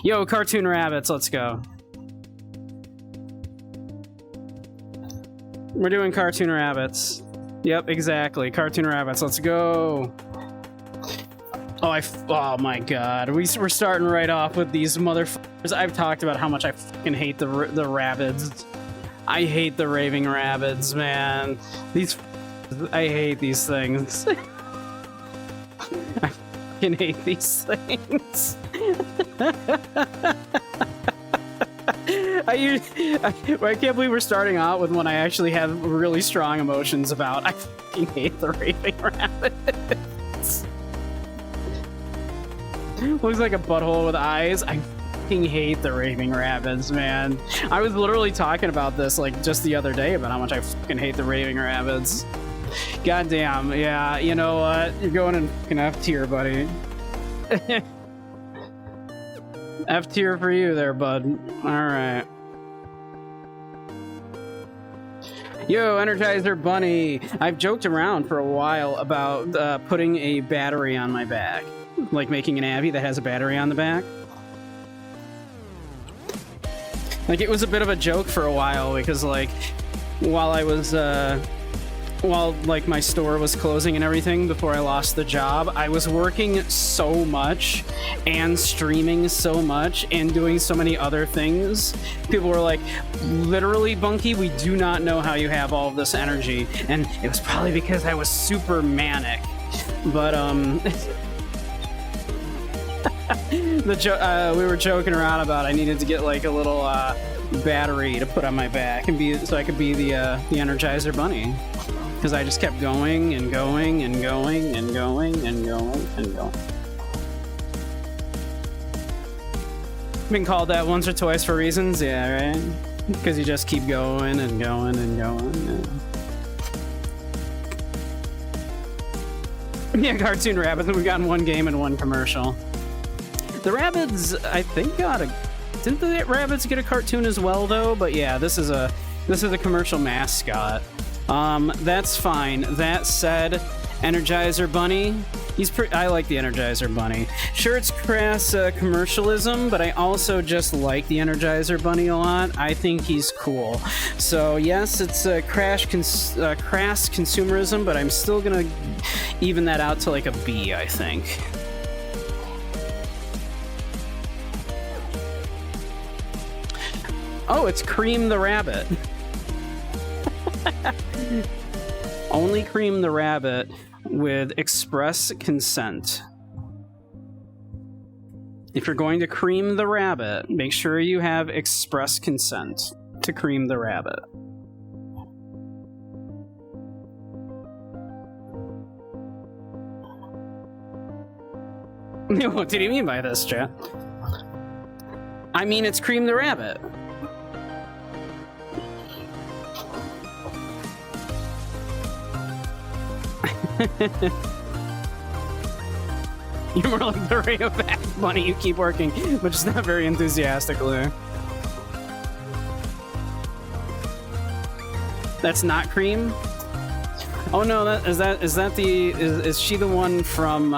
Yo, cartoon rabbits, let's go. We're doing cartoon rabbits. Yep, exactly. Cartoon rabbits, let's go. Oh my god. We're starting right off with these motherfuckers. I've talked about how much I fucking hate the rabbits. I hate the raving rabbits, man. I hate these things. I fucking hate these things. I can't believe we're starting out with one I actually have really strong emotions about. I fucking hate the raving rabbits. Looks like a butthole with eyes. I fucking hate the raving rabbits, man. I was literally talking about this like just the other day about how much I fucking hate the raving rabbits. Goddamn, yeah, you know what? You're going in fucking F tier, buddy. F tier for you there, bud. Alright. Yo, Energizer Bunny! I've joked around for a while about putting a battery on my back. Like making an Abby that has a battery on the back. Like, it was a bit of a joke for a while because, like, while I was, while, like, my store was closing and everything before I lost the job, I was working so much and streaming so much and doing so many other things. People were like, literally, Bunky, we do not know how you have all of this energy. And it was probably because I was super manic. But, we were joking around about I needed to get like a little battery to put on my back and so I could be the Energizer Bunny, because I just kept going and going and going and going and going and going. Been called that once or twice for reasons, yeah, right? Because you just keep going and going and going. Yeah, cartoon rabbits. We've gotten one game and one commercial. The rabbits, I think, didn't the rabbits get a cartoon as well, though? But yeah, this is a commercial mascot. That's fine. That said, Energizer Bunny, I like the Energizer Bunny. Sure, it's crass commercialism, but I also just like the Energizer Bunny a lot. I think he's cool. So yes, it's crass consumerism, but I'm still gonna even that out to like a B, I think. Oh, it's Cream the Rabbit. Only cream the rabbit with express consent. If you're going to cream the rabbit, make sure you have express consent to cream the rabbit. What did you mean by this, chat? I mean, it's Cream the Rabbit. You're more like the Ray of Back Bunny. You keep working, but just not very enthusiastically. That's not Cream? Oh no, is she the one from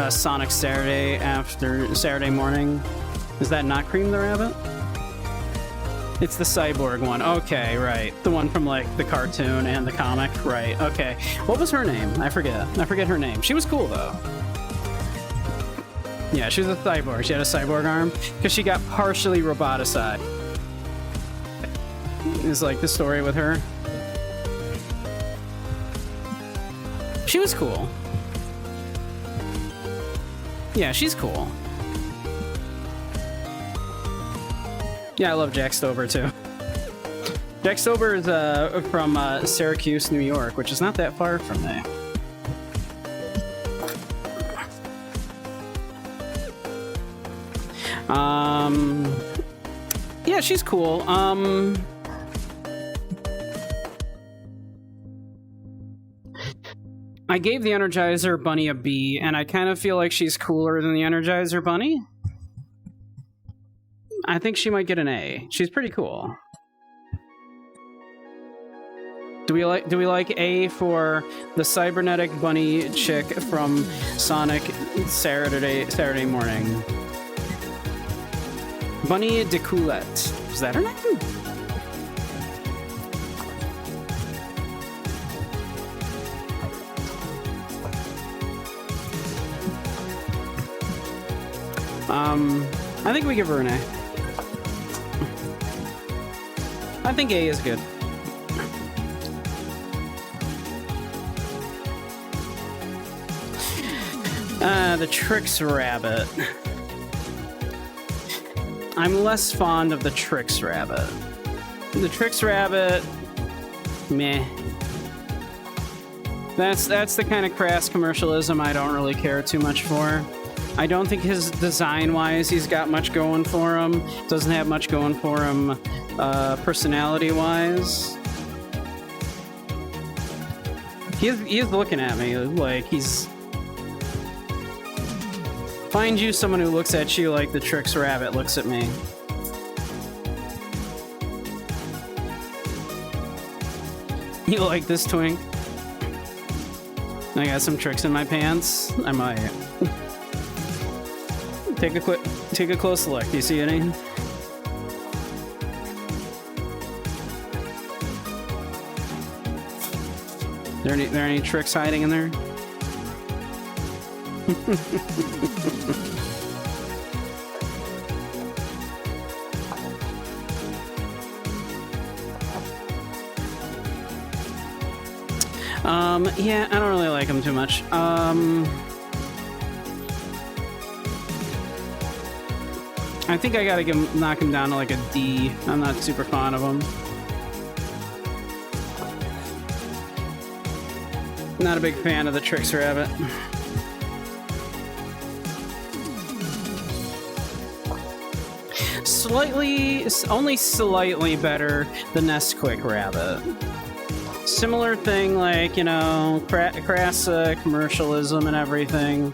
Sonic Saturday after Saturday morning? Is that not Cream the Rabbit? It's the cyborg one. Okay, right. The one from like the cartoon and the comic. Right. Okay. What was her name? I forget. I forget her name. She was cool though. Yeah, she was a cyborg. She had a cyborg arm because she got partially roboticized. Is like the story with her. She was cool. Yeah, she's cool. Yeah, I love Jack Stover too. Jack Stover is from Syracuse, New York, which is not that far from me. Yeah, she's cool. I gave the Energizer Bunny a B, and I kind of feel like she's cooler than the Energizer Bunny. I think she might get an A. She's pretty cool. Do we like A for the cybernetic bunny chick from Sonic Saturday morning? Bunny de Coulette. Is that her name? I think we give her an A. I think A is good. The Trix Rabbit. I'm less fond of the Trix Rabbit. The Trix Rabbit, meh. That's the kind of crass commercialism I don't really care too much for. I don't think his design-wise he's got much going for him. Doesn't have much going for him personality-wise. He's looking at me like he's... Find you someone who looks at you like the Trix Rabbit looks at me. You like this twink? I got some tricks in my pants. I might. Take a close look. Do you see any? There any tricks hiding in there? Yeah, I don't really like him too much. I think I gotta knock him down to like a D. I'm not super fond of him. Not a big fan of the Trix Rabbit. Only slightly better than Nesquik Rabbit. Similar thing, like, you know, crass commercialism and everything.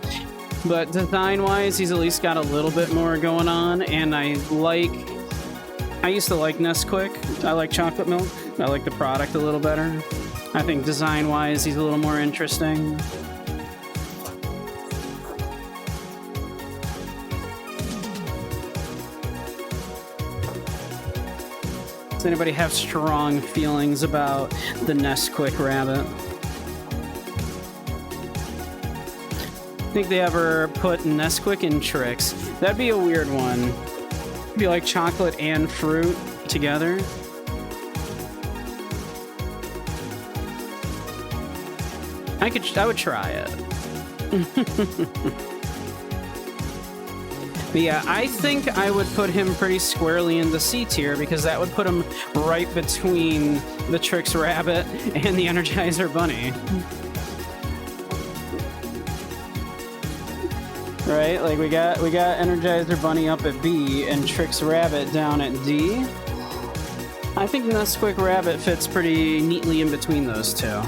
But design-wise, he's at least got a little bit more going on, and I used to like Nesquik. I like chocolate milk. I like the product a little better. I think design-wise, he's a little more interesting. Does anybody have strong feelings about the Nesquik Rabbit? Think they ever put Nesquik in Trix? That'd be a weird one. It'd be like chocolate and fruit together. I would try it. But yeah, I think I would put him pretty squarely in the C tier because that would put him right between the Trix Rabbit and the Energizer Bunny. Right? Like we got Energizer Bunny up at B and Trix Rabbit down at D. I think Nesquik Rabbit fits pretty neatly in between those two.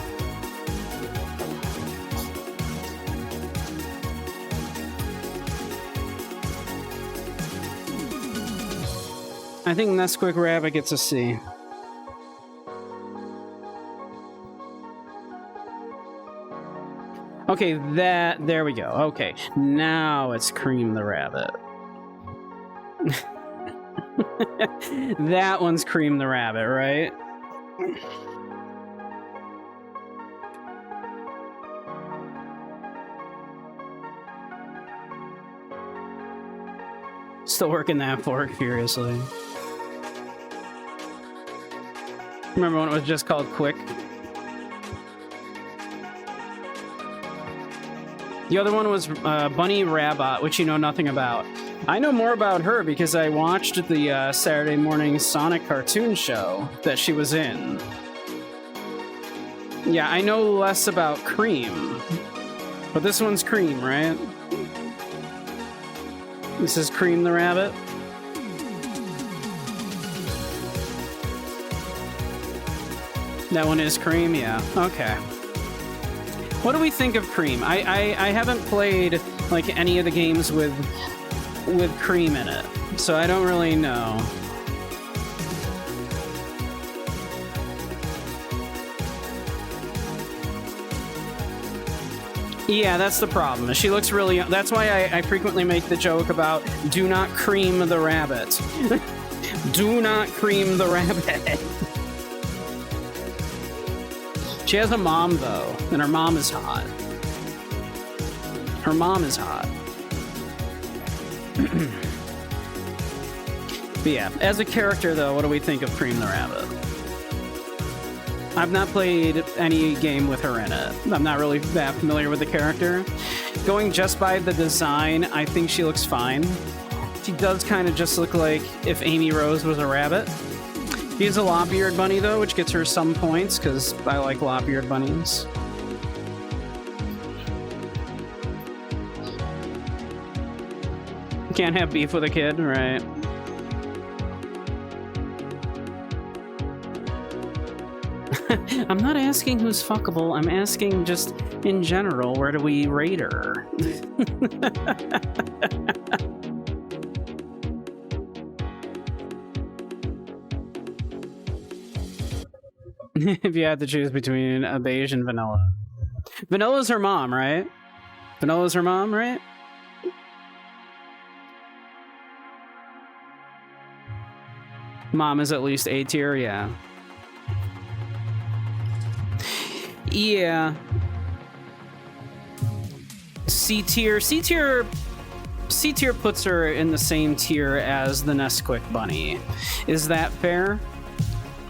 I think Nesquik Rabbit gets a C. Okay, there we go. Okay, now it's Cream the Rabbit. That one's Cream the Rabbit, right? Still working that fork furiously. Remember when it was just called Quick? The other one was Bunny Rabbit, which you know nothing about. I know more about her because I watched the Saturday morning Sonic cartoon show that she was in. Yeah, I know less about Cream. But this one's Cream, right? This is Cream the Rabbit. That one is Cream, yeah. Okay. What do we think of Cream? I haven't played like any of the games with Cream in it, so I don't really know. Yeah, that's the problem. She looks really... That's why I frequently make the joke about do not cream the rabbit. Do not cream the rabbit. She has a mom, though, and her mom is hot. Her mom is hot. But yeah, as a character, though, what do we think of Cream the Rabbit? I've not played any game with her in it. I'm not really that familiar with the character. Going just by the design, I think she looks fine. She does kind of just look like if Amy Rose was a rabbit. She's a lop-eared bunny, though, which gets her some points, because I like lop-eared bunnies. Can't have beef with a kid, right? I'm not asking who's fuckable, I'm asking just in general, where do we rate her? If you had to choose between a beige and vanilla. Vanilla's her mom, right? Vanilla's her mom, right? Mom is at least A tier, yeah. Yeah. C tier puts her in the same tier as the Nesquik bunny. Is that fair?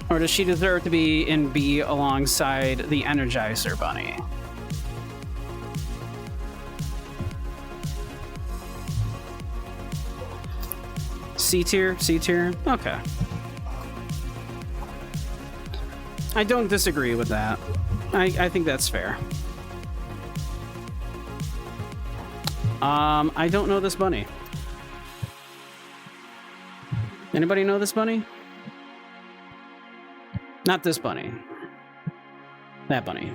Or does she deserve to be in B alongside the Energizer bunny? C tier? C tier? Okay. I don't disagree with that. I think that's fair. I don't know this bunny. Anybody know this bunny? Not this bunny. That bunny.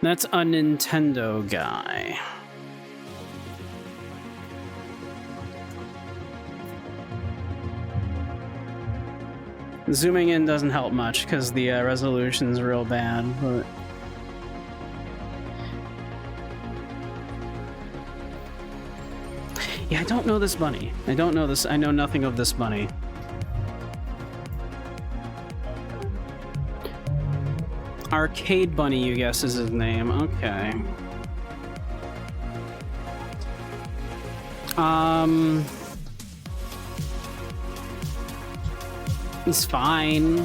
That's a Nintendo guy. Zooming in doesn't help much because the resolution's real bad, but... Yeah, I don't know this bunny. I don't know this. I know nothing of this bunny. Arcade Bunny, you guess, is his name. Okay. He's fine.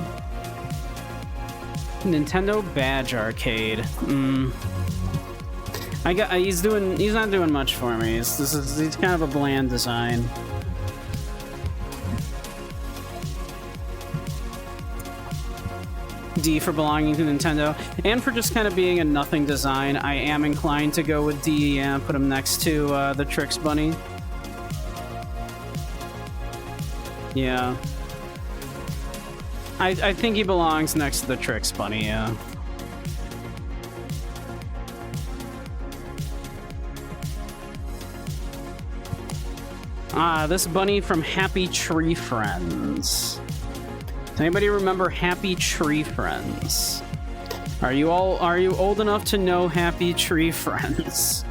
Nintendo Badge Arcade. He's not doing much for me. He's kind of a bland design. D for belonging to Nintendo, and for just kind of being a nothing design. I am inclined to go with D. Yeah, put him next to the Trix Bunny. Yeah. I think he belongs next to the Trix Bunny, yeah. This bunny from Happy Tree Friends. Does anybody remember Happy Tree Friends? Are you old enough to know Happy Tree Friends?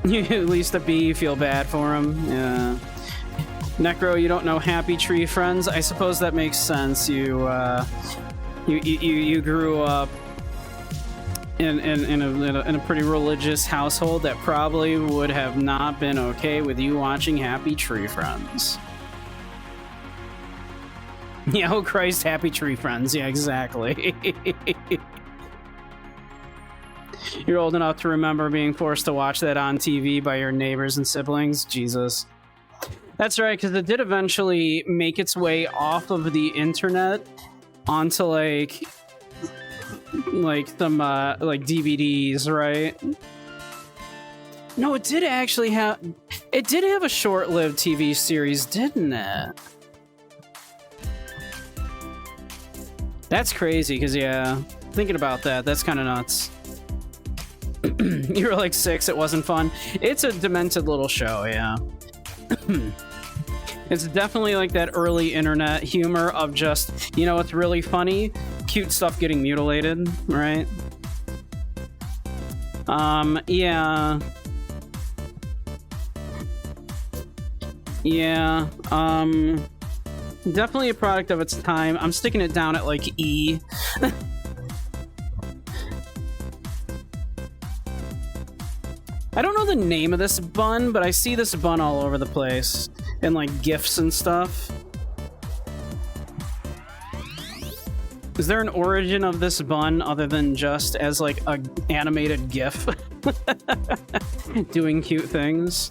At least a B, you feel bad for him. Yeah. Necro, you don't know Happy Tree Friends? I suppose that makes sense. You grew up in a pretty religious household that probably would have not been okay with you watching Happy Tree Friends. Yeah, oh Christ, Happy Tree Friends. Yeah, exactly. You're old enough to remember being forced to watch that on TV by your neighbors and siblings? Jesus. That's right, because it did eventually make its way off of the internet onto like some like DVDs, right? No, it did actually have... It did have a short-lived TV series, didn't it? That's crazy, because yeah, thinking about that, that's kind of nuts. You were like 6, it wasn't fun. It's a demented little show, yeah. It's definitely like that early internet humor of just, you know what's really funny? Cute stuff getting mutilated, right? Yeah. Yeah, definitely a product of its time. I'm sticking it down at, like, E. I don't know the name of this bun, but I see this bun all over the place. In, like, GIFs and stuff. Is there an origin of this bun other than just as, like, a animated GIF? Doing cute things?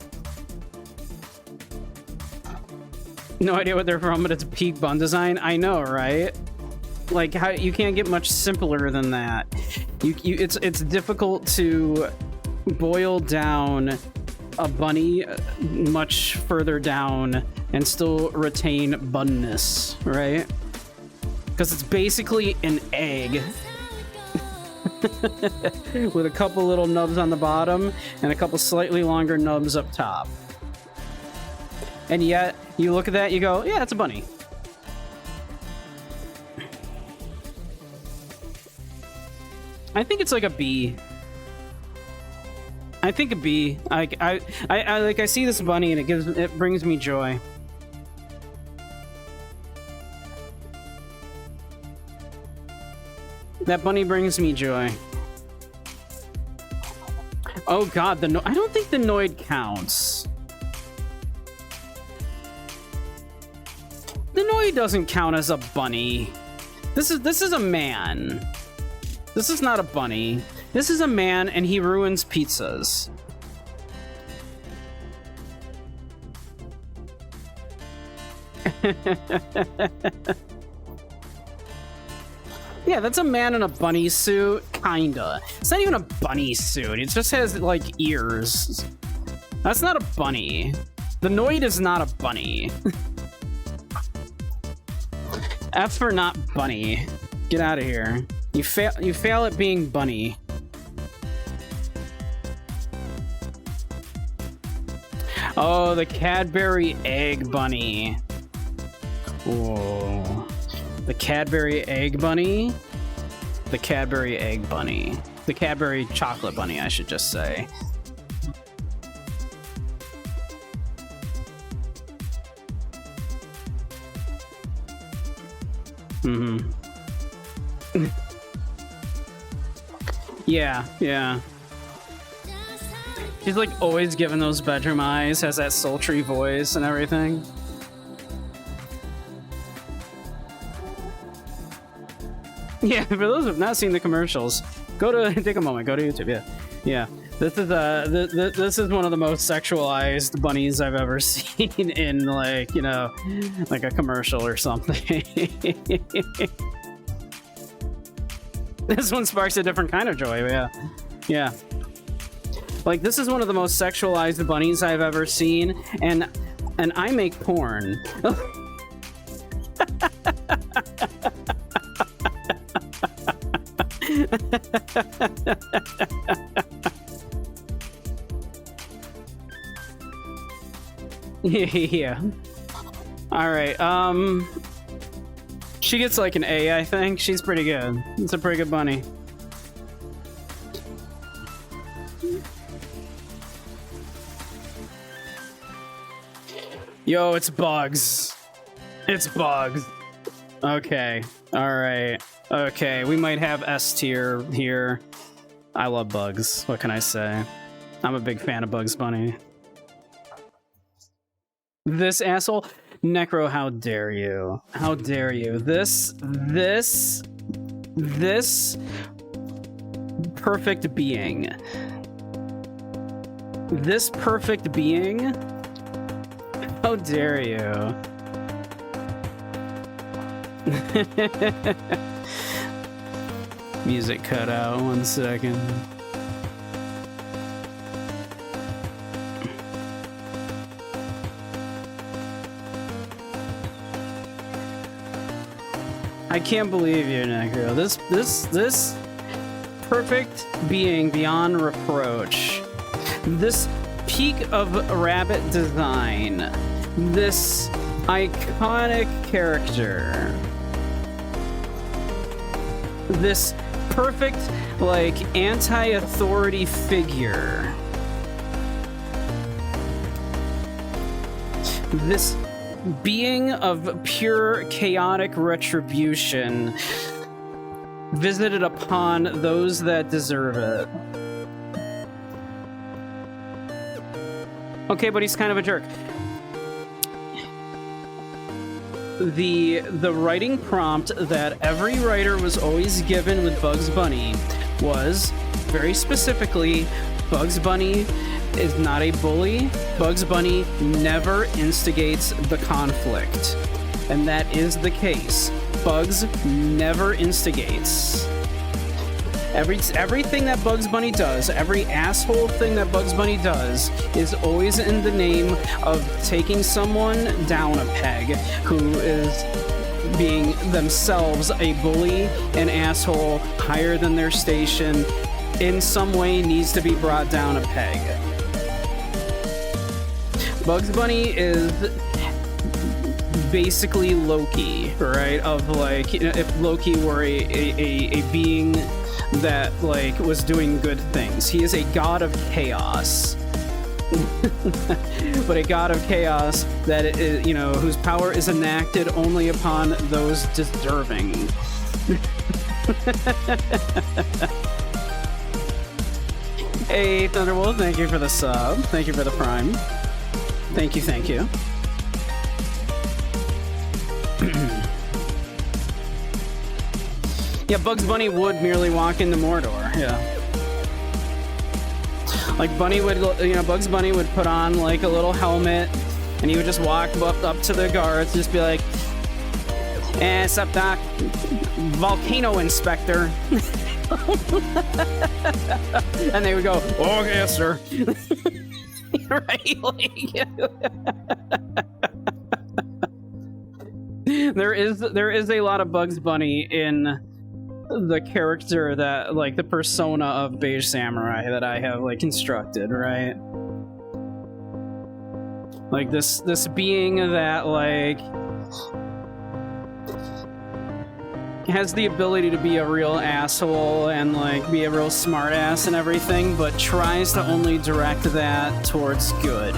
No idea what they're from, but it's a peak bun design. I know, right? Like, how you can't get much simpler than that. It's difficult to boil down a bunny much further down and still retain bunness, right? Because it's basically an egg with a couple little nubs on the bottom and a couple slightly longer nubs up top. And yet, you look at that, you go, yeah, it's a bunny. I think it's like a B. I think a B. I see this bunny and it brings me joy. That bunny brings me joy. Oh god, I don't think the Noid counts. The Noid doesn't count as a bunny. This is a man. This is not a bunny. This is a man and he ruins pizzas. Yeah, that's a man in a bunny suit, kinda. It's not even a bunny suit, it just has, like, ears. That's not a bunny. The Noid is not a bunny. F for not bunny. Get out of here. You fail at being bunny. Oh, the Cadbury Egg Bunny. Whoa. The Cadbury Egg Bunny? The Cadbury Egg Bunny. The Cadbury Chocolate Bunny, I should just say. Mm-hmm. Yeah. She's like always giving those bedroom eyes, has that sultry voice and everything. Yeah, for those who have not seen the commercials, take a moment, go to YouTube. Yeah. This is one of the most sexualized bunnies I've ever seen in, like, you know, like a commercial or something. This one sparks a different kind of joy. Yeah. Like, this is one of the most sexualized bunnies I've ever seen, and I make porn. Yeah. All right. She gets like an A, I think. She's pretty good. It's a pretty good bunny. Yo, it's Bugs. It's Bugs. Okay. All right. Okay, we might have S tier here. I love Bugs. What can I say? I'm a big fan of Bugs Bunny. This asshole? Necro, how dare you? How dare you? This perfect being. This perfect being? How dare you? Music cut out, 1 second. I can't believe you, Necro. This perfect being beyond reproach. This peak of rabbit design. This iconic character. This perfect, like, anti-authority figure. This being of pure chaotic retribution visited upon those that deserve it. Okay, but he's kind of a jerk. The writing prompt that every writer was always given with Bugs Bunny was, very specifically, Bugs Bunny is not a bully. Bugs Bunny never instigates the conflict. And that is the case. Bugs never instigates. Everything that Bugs Bunny does, every asshole thing that Bugs Bunny does, is always in the name of taking someone down a peg who is being themselves a bully, an asshole, higher than their station, in some way needs to be brought down a peg. Bugs Bunny is basically Loki, right? Of like, you know, if Loki were a being that like was doing good things. He is a god of chaos. But a god of chaos that is, you know, whose power is enacted only upon those deserving. Hey, Thunderwolf, thank you for the sub. Thank you for the prime. Thank you, thank you. Yeah, Bugs Bunny would merely walk into Mordor, yeah. Like, Bunny would, you know, Bugs Bunny would put on, like, a little helmet, and he would just walk up to the guards and just be like, sup, Doc? Volcano Inspector. And they would go, oh, yes, sir. Right? Like, there is a lot of Bugs Bunny in the character that, like, the persona of Beige Samurai that I have, like, constructed, right? Like, this being that, like, has the ability to be a real asshole and, like, be a real smartass and everything, but tries to only direct that towards good.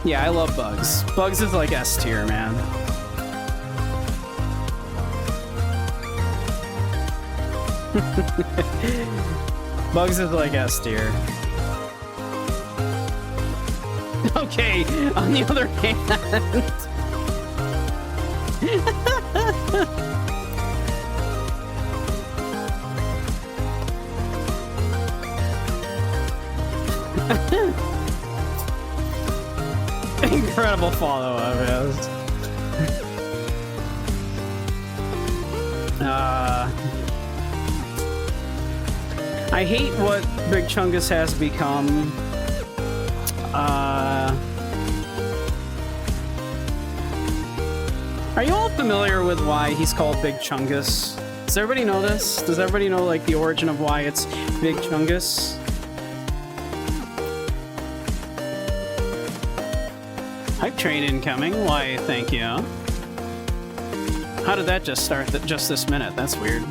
Yeah, I love Bugs. Bugs is, like, S tier, man. Bugs is like S tier. Okay, on the other hand... Incredible follow-up, yes. I hate what Big Chungus has become. Are you all familiar with why he's called Big Chungus? Does everybody know this? Does everybody know, like, the origin of why it's Big Chungus? Hype train incoming. Why, thank you. How did that just start just this minute? That's weird.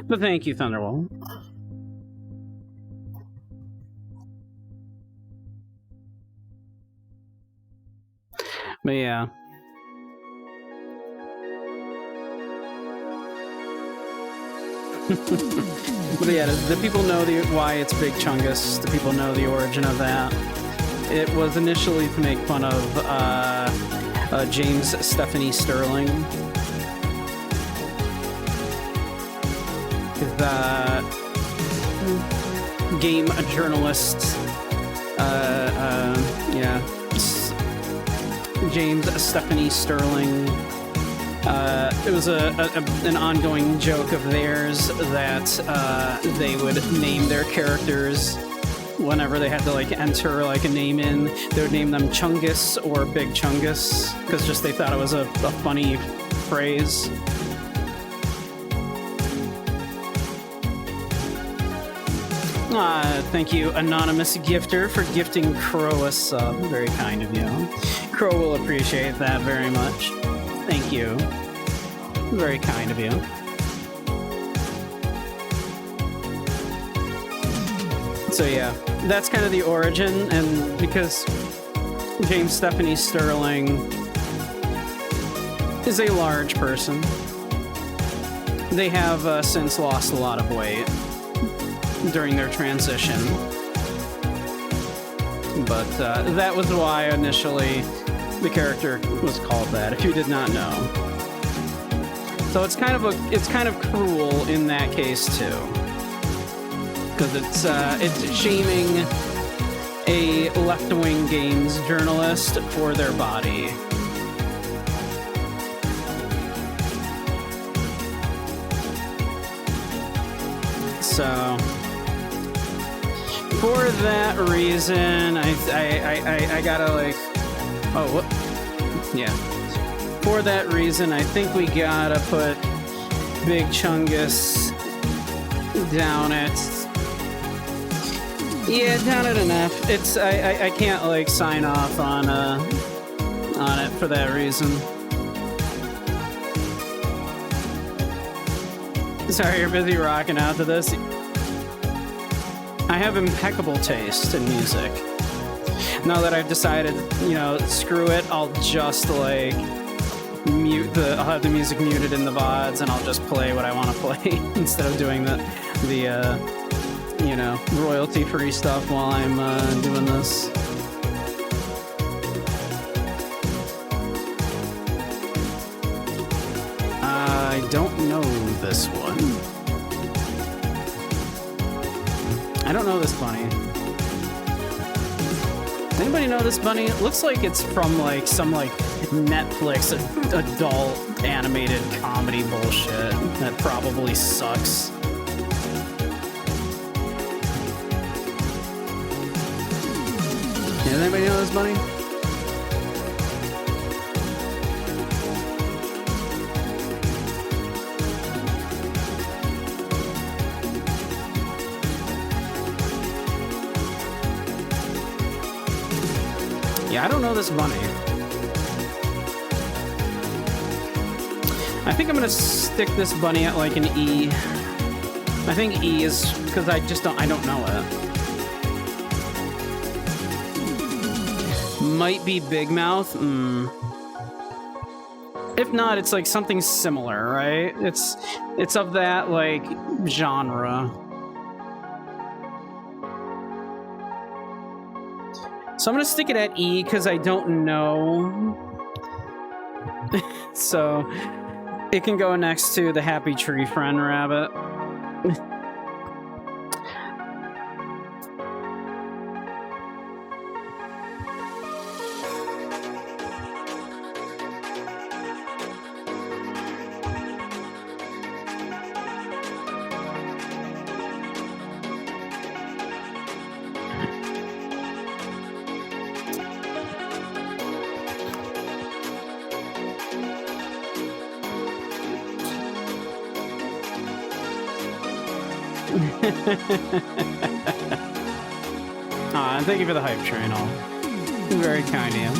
But thank you, Thunderwall. But yeah. But yeah, the people know why it's Big Chungus. The people know the origin of that. It was initially to make fun of James Stephanie Sterling. The game journalist, yeah, James Stephanie Sterling. It was an ongoing joke of theirs that they would name their characters whenever they had to like enter like a name in, they would name them Chungus or Big Chungus because just they thought it was a funny phrase. Thank you, anonymous gifter, for gifting Crow a sub. Very kind of you. Crow will appreciate that very much. Thank you. Very kind of you. So yeah, that's kind of the origin, and because James Stephanie Sterling is a large person, they have since lost a lot of weight during their transition. But that was why initially the character was called that, if you did not know. So it's kind of cruel in that case too, because it's shaming a left-wing games journalist for their body. So for that reason, I gotta like, oh, what? Yeah. For that reason, I think we gotta put Big Chungus down at, yeah, down at enough. It's I can't like sign off on it for that reason. Sorry, you're busy rocking out to this. I have impeccable taste in music. Now that I've decided, you know, screw it, I'll just like I'll have the music muted in the VODs and I'll just play what I want to play instead of doing the you know, royalty-free stuff while I'm doing this. I don't know this one. I don't know this bunny. Anybody know this bunny? It looks like it's from like some like Netflix adult animated comedy bullshit that probably sucks. Does anybody know this bunny? Yeah, I don't know this bunny. I think I'm gonna stick this bunny at like an E. I think E is because I don't know it. Might be Big Mouth. If not, it's like something similar, right? It's of that like genre. So I'm gonna stick it at E because I don't know. So it can go next to the Happy Tree Friend Rabbit. And thank you for the hype train, all. Very kind of you.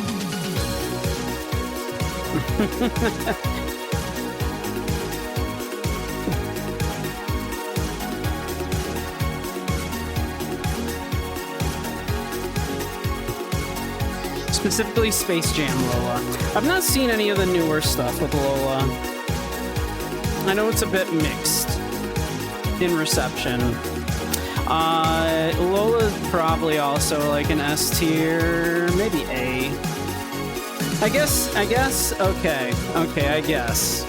Specifically Space Jam Lola. I've not seen any of the newer stuff with Lola. I know it's a bit mixed in reception. Lola's probably also like an S tier, maybe A. I guess, okay, I guess.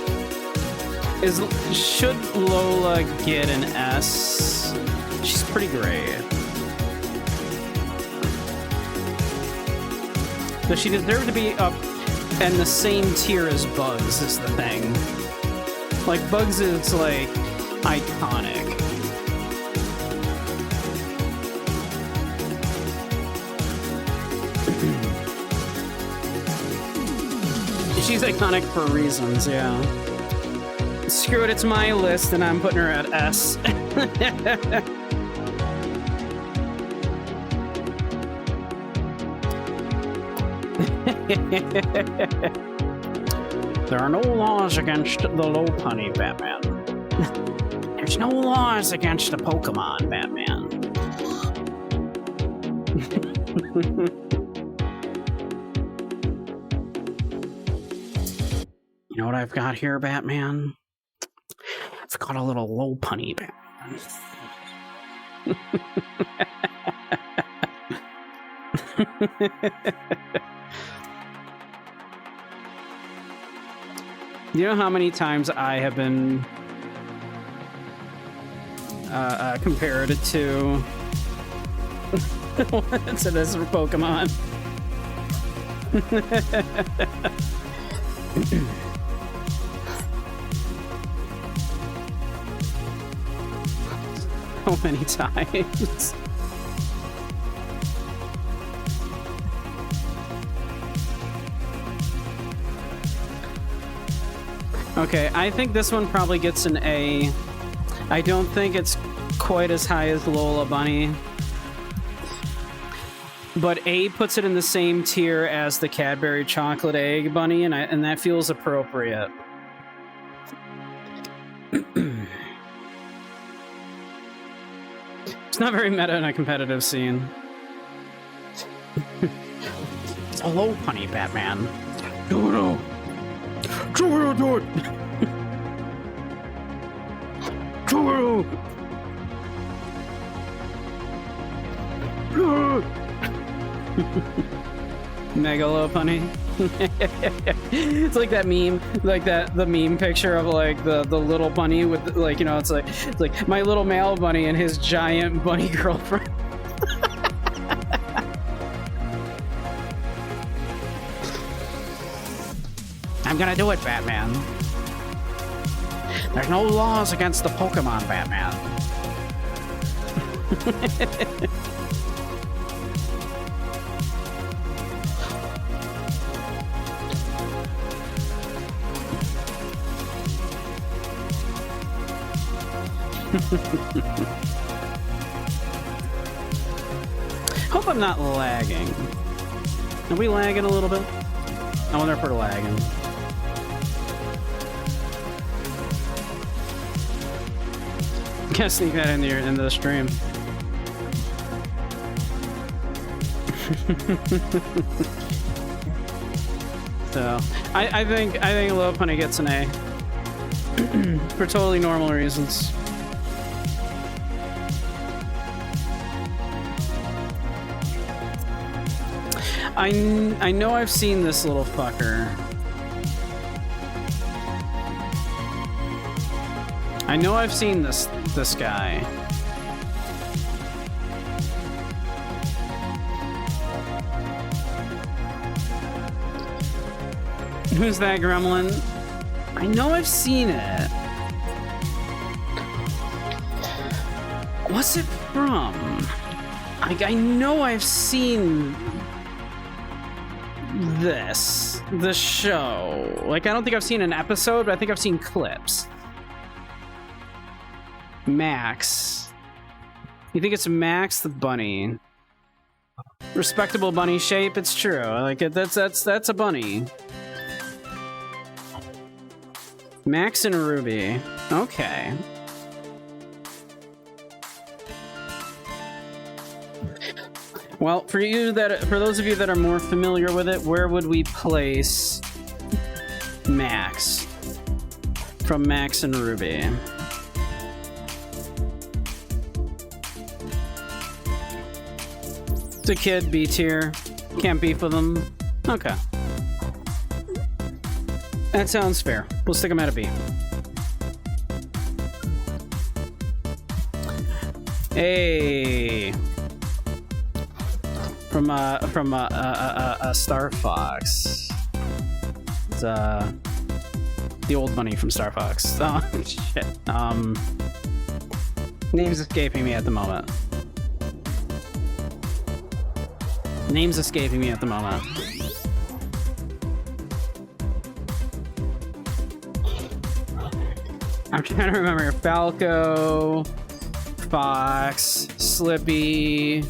Should Lola get an S? She's pretty great. Does she deserve to be up in the same tier as Bugs is the thing. Like, Bugs is like iconic. She's iconic for reasons, yeah. Screw it, it's my list, and I'm putting her at S. There are no laws against the low punny, Batman. There's no laws against the Pokemon, Batman. You know what I've got here, Batman? I've got a little low punny, Batman. You know how many times I have been compared to what's it as for Pokemon? So many times. Okay, I think this one probably gets an A. I don't think it's quite as high as Lola Bunny. But A puts it in the same tier as the Cadbury Chocolate Egg Bunny, and that feels appropriate. It's not very meta in a competitive scene. It's a low punny, Batman. No. Do it! Mega low punny. It's like that meme, like the meme picture of like the little bunny with like, you know, it's like my little male bunny and his giant bunny girlfriend. I'm gonna do it, Batman. There's no laws against the Pokemon, Batman. Hope I'm not lagging. Are we lagging a little bit? I wonder if we're lagging. Can't sneak that in the stream. So I think Low Punny gets an A for totally normal reasons. I know I've seen this little fucker. I know I've seen this guy. Who's that gremlin? I know I've seen it. What's it from? I know I've seen the show. Like, I don't think I've seen an episode, but I think I've seen clips. Max. You think it's Max the bunny? Respectable bunny shape, it's true. Like, that's a bunny. Max and Ruby. Okay. Well, for those of you that are more familiar with it, where would we place Max from Max and Ruby? It's a kid, B tier. Can't beef with him. Okay. That sounds fair. We'll stick him at a B. Hey. From Star Fox. It's the old bunny from Star Fox. Oh shit. Name's escaping me at the moment. I'm trying to remember. Falco, Fox, Slippy.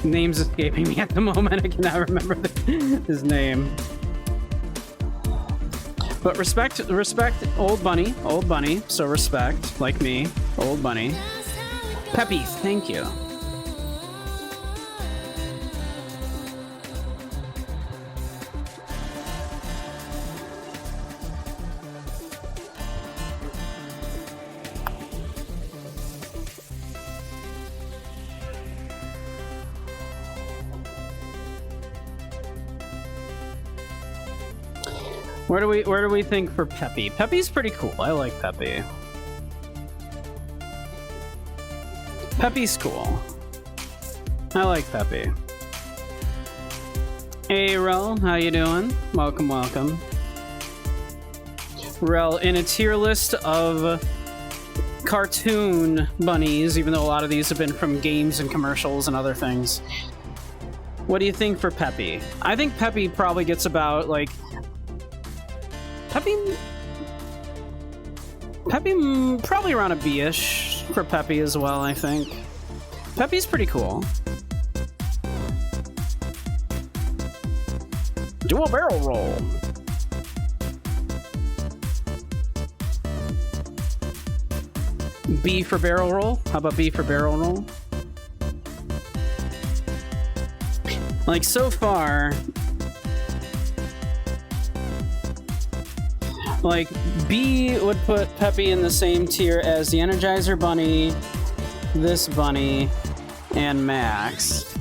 Name's escaping me at the moment. I cannot remember his name. But respect, old bunny, so respect, like me, old bunny. Peppy, thank you. Where do we think for Peppy? Peppy's pretty cool. I like Peppy. Peppy's cool. I like Peppy. Hey, Rel, how you doing? Welcome, welcome. Rel, in a tier list of cartoon bunnies, even though a lot of these have been from games and commercials and other things. What do you think for Peppy? I think Peppy probably gets about, like... Peppy probably around a B-ish for Peppy as well, I think. Peppy's pretty cool. Do a barrel roll. B for barrel roll? How about B for barrel roll? Like, so far... Like, B would put Peppy in the same tier as the Energizer Bunny, this bunny, and Max.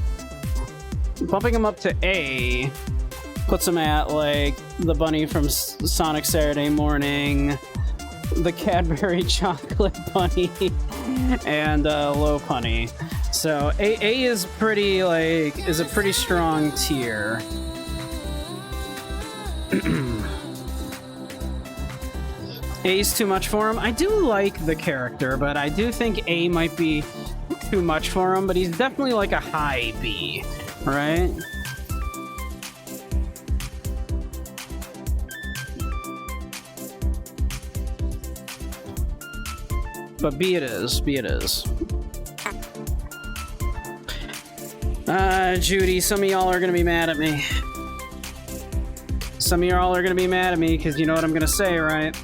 Bumping him up to A puts him at, like, the bunny from Sonic Saturday Morning, the Cadbury Chocolate Bunny, and Low Punny. So A is pretty, like, is a pretty strong tier. A's too much for him. I do like the character, but I do think A might be too much for him, but he's definitely like a high B, right? But B it is. B it is. Judy, some of y'all are gonna be mad at me. Some of y'all are gonna be mad at me because you know what I'm gonna say, right?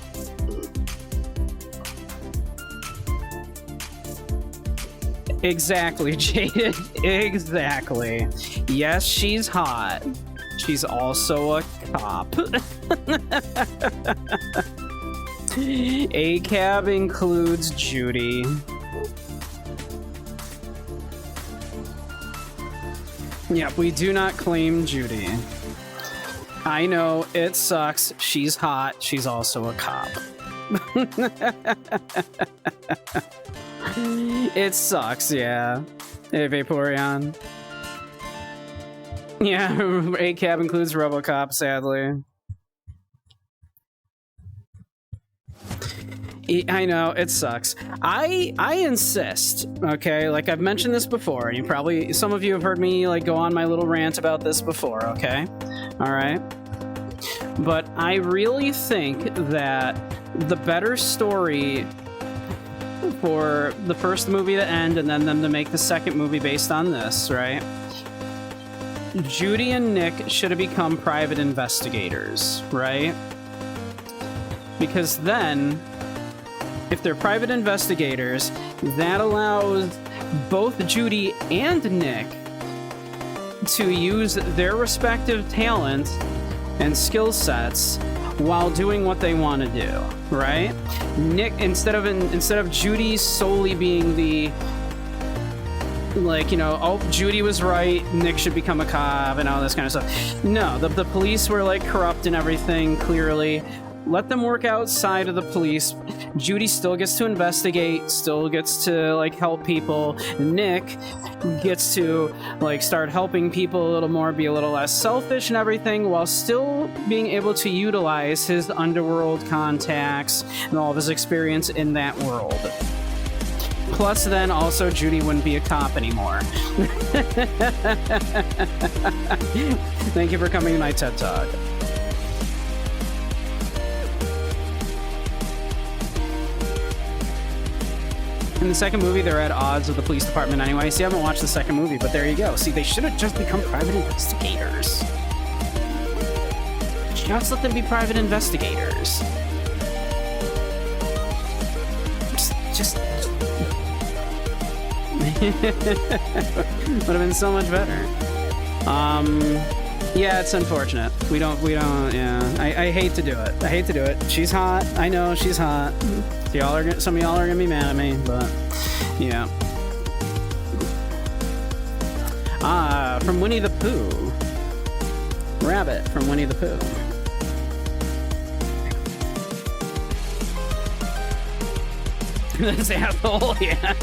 Exactly, Jaded. Exactly. Yes, she's hot. She's also a cop. A-cab includes Judy. Yep, we do not claim Judy. I know, it sucks. She's hot. She's also a cop. It sucks, yeah. Hey, Vaporeon. Yeah, A-cab includes RoboCop, sadly. I know, it sucks. I insist, okay? Like, I've mentioned this before, and you probably, some of you have heard me, like, go on my little rant about this before, okay? Alright? But I really think that the better story for the first movie to end and then them to make the second movie based on this, right? Judy and Nick should have become private investigators, right? Because then, if they're private investigators, that allows both Judy and Nick to use their respective talent and skill sets while doing what they want to do, right? Nick, instead of Judy solely being the, like, you know, oh, Judy was right, Nick should become a cop and all this kind of stuff. No, the police were, like, corrupt and everything, clearly. Let them work outside of the police. Judy still gets to investigate, still gets to, like, help people. Nick gets to, like, start helping people a little more, be a little less selfish and everything, while still being able to utilize his underworld contacts and all of his experience in that world. Plus, then also Judy wouldn't be a cop anymore. Thank you for coming to my TED Talk. In the second movie, they're at odds with the police department anyway. See, I haven't watched the second movie, but there you go. See, they should have just become private investigators. Just let them be private investigators. Just would have been so much better. Yeah, it's unfortunate. We don't, yeah. I hate to do it. I hate to do it. She's hot. I know she's hot. Some of y'all are gonna be mad at me, but yeah. From Winnie the Pooh. Rabbit from Winnie the Pooh. This asshole, yeah.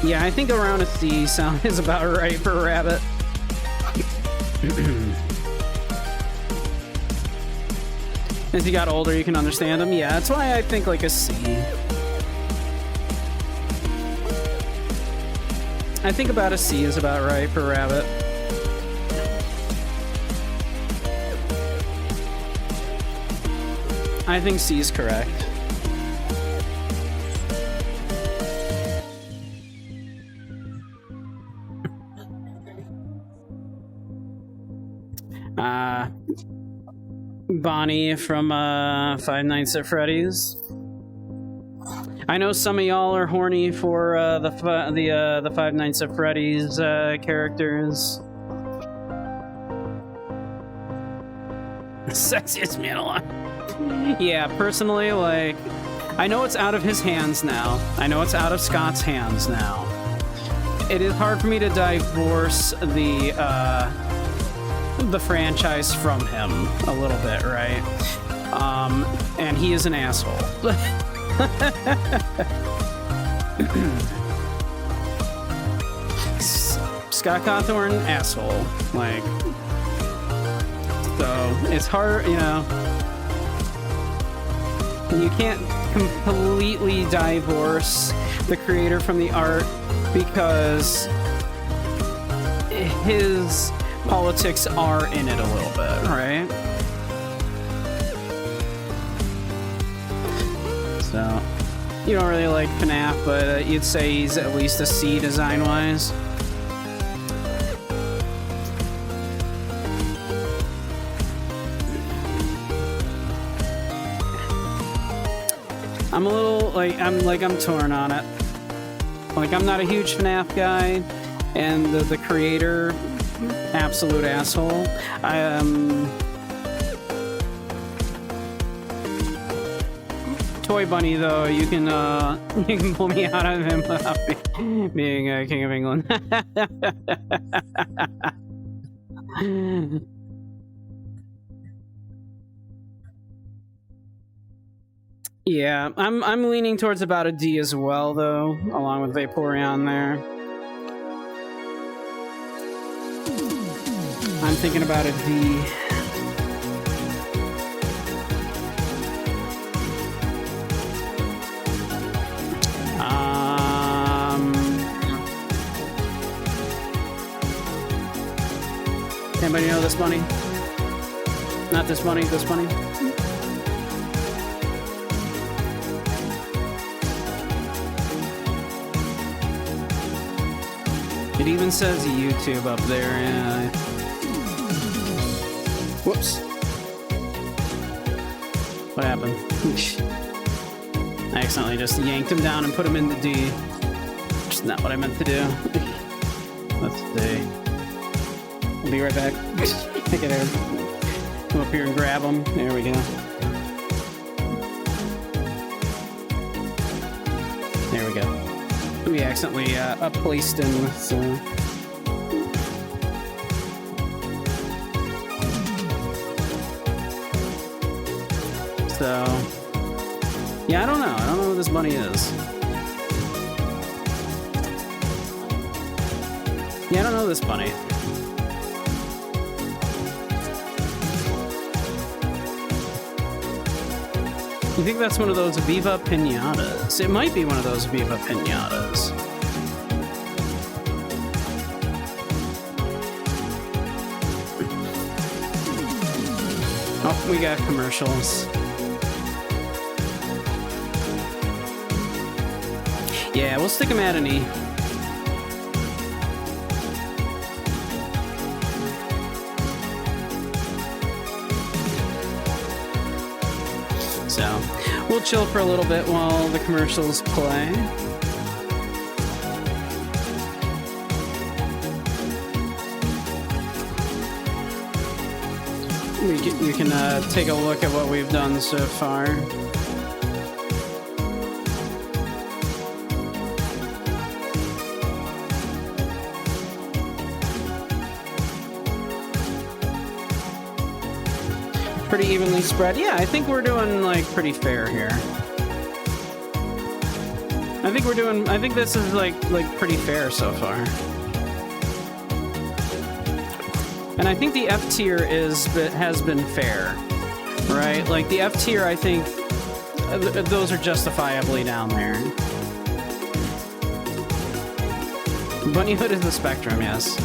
Yeah, I think around a C sound is about right for a rabbit. As you got older, you can understand them. Yeah, that's why I think like a C. I think about a C is about right for a rabbit. I think C is correct. Bonnie from Five Nights at Freddy's. I know some of y'all are horny for the Five Nights at Freddy's characters. Sexiest man alive. Yeah, personally, like, I know it's out of his hands now. I know it's out of Scott's hands now. It is hard for me to divorce the franchise from him a little bit, right? And he is an asshole. Scott Cawthorn, asshole. Like, so it's hard, you know. You can't completely divorce the creator from the art because his politics are in it a little bit, right? So, you don't really like FNAF, but you'd say he's at least a C design-wise. I'm a little, I'm torn on it. Like, I'm not a huge FNAF guy, and the creator, absolute asshole. Toy Bunny, though, you can pull me out of him without being King of England. Yeah, I'm leaning towards about a D as well, though, along with Vaporeon there. I'm thinking about a D. Anybody know this bunny? Not this bunny, this bunny. It even says YouTube up there, yeah. Whoops. What happened? I accidentally just yanked him down and put him in the D. Which is not what I meant to do. Let's see. I'll be right back. Take it out. Come up here and grab him. There we go. There we go. We accidentally placed him, so... So... Yeah, I don't know. I don't know who this bunny is. Yeah, I don't know this bunny. You think that's one of those Viva Pinatas? It might be one of those Viva Pinatas. Oh, we got commercials. Yeah, we'll stick them at an E. So, we'll chill for a little bit while the commercials play. We can take a look at what we've done so far. Pretty evenly spread. Yeah, I think we're doing like pretty fair here. I think this is like pretty fair so far. And I think the F tier has been fair, right? Like the F tier, I think those are justifiably down there. Bunnyhood is the spectrum, yes.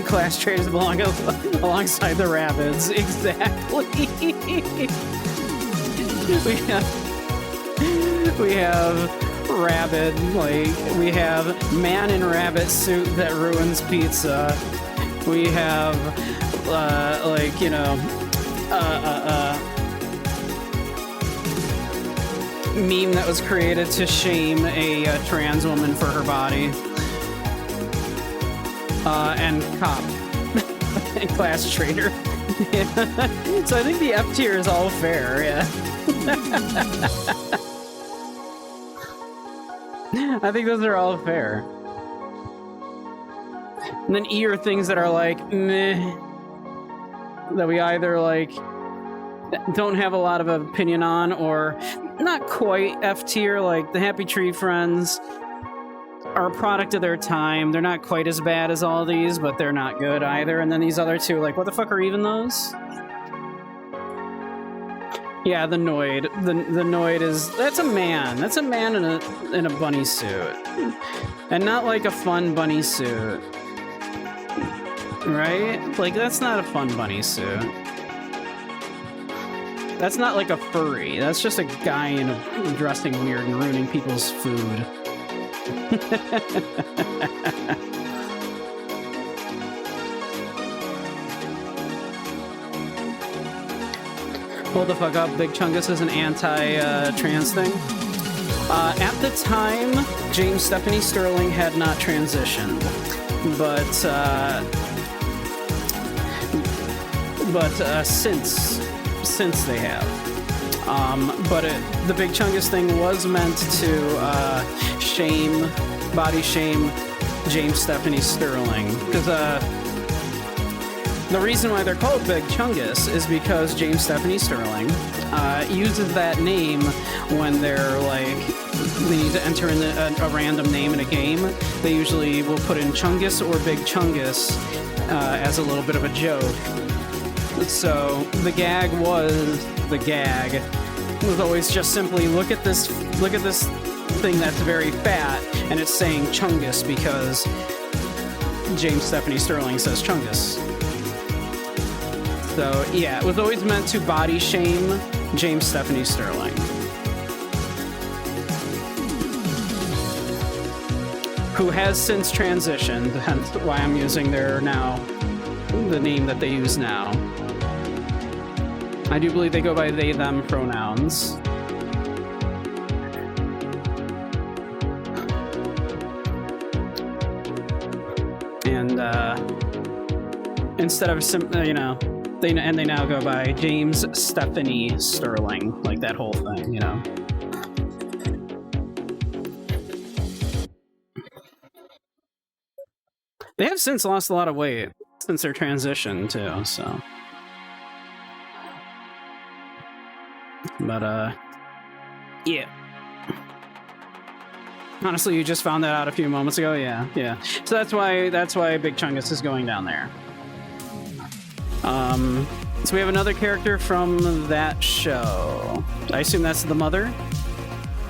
Class traders belong alongside the rabbits. Exactly. we have rabbit, like we have man in rabbit suit that ruins pizza. We have like, you know, meme that was created to shame a trans woman for her body. And cop and class trader. Yeah. So I think the F tier is all fair, yeah. I think those are all fair. And then E are things that are like meh, that we either like don't have a lot of opinion on, or not quite F tier, like the Happy Tree Friends are a product of their time. They're not quite as bad as all these, but they're not good either. And then these other two, like, what the fuck are even those? Yeah, the Noid. The Noid that's a man. That's a man in a bunny suit. And not like a fun bunny suit. Right? Like, that's not a fun bunny suit. That's not like a furry. That's just a guy dressing weird and ruining people's food. Hold the fuck up, Big Chungus is an anti-trans thing. At the time, James Stephanie Sterling had not transitioned, but since they have. But the Big Chungus thing was meant to body shame James Stephanie Sterling. Because the reason why they're called Big Chungus is because James Stephanie Sterling uses that name when they're like, they need to enter in a random name in a game. They usually will put in Chungus or Big Chungus as a little bit of a joke. So the gag was always just simply look at this thing that's very fat, and it's saying Chungus because James Stephanie Sterling says Chungus. So yeah, it was always meant to body shame James Stephanie Sterling. Who has since transitioned, hence why I'm using the name that they use now. I do believe they go by they, them pronouns. And instead of they now go by James Stephanie Sterling, like that whole thing, you know. They have since lost a lot of weight since their transition too, so. But Yeah. Honestly, you just found that out a few moments ago. Yeah, yeah. So that's why Big Chungus is going down there. So we have another character from that show. I assume that's the mother.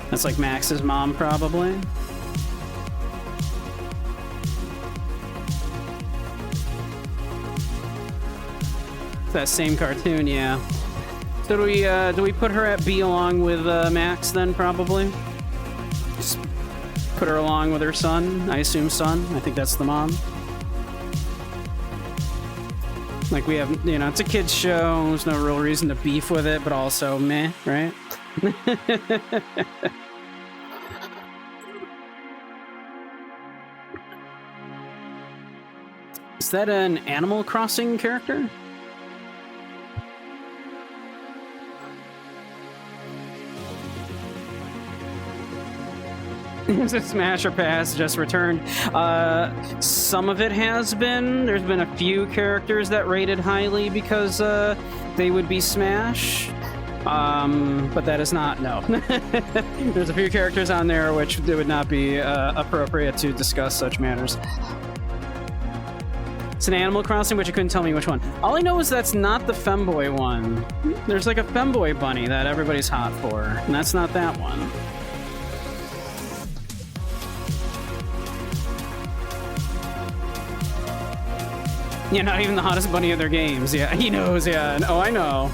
That's like Max's mom, probably. It's that same cartoon, yeah. So do we put her at B along with Max then, probably? Just put her along with her son. I assume son. I think that's the mom. Like, we have, you know, it's a kid's show. There's no real reason to beef with it, but also meh, right? Is that an Animal Crossing character? Is it Smash or Pass? Just returned. Some of it has been. There's been a few characters that rated highly because they would be Smash. But that is not, no. There's a few characters on there which it would not be appropriate to discuss such matters. It's an Animal Crossing, but you couldn't tell me which one. All I know is that's not the femboy one. There's like a femboy bunny that everybody's hot for, and that's not that one. Yeah, not even the hottest bunny of their games. Yeah, he knows, yeah. Oh, I know.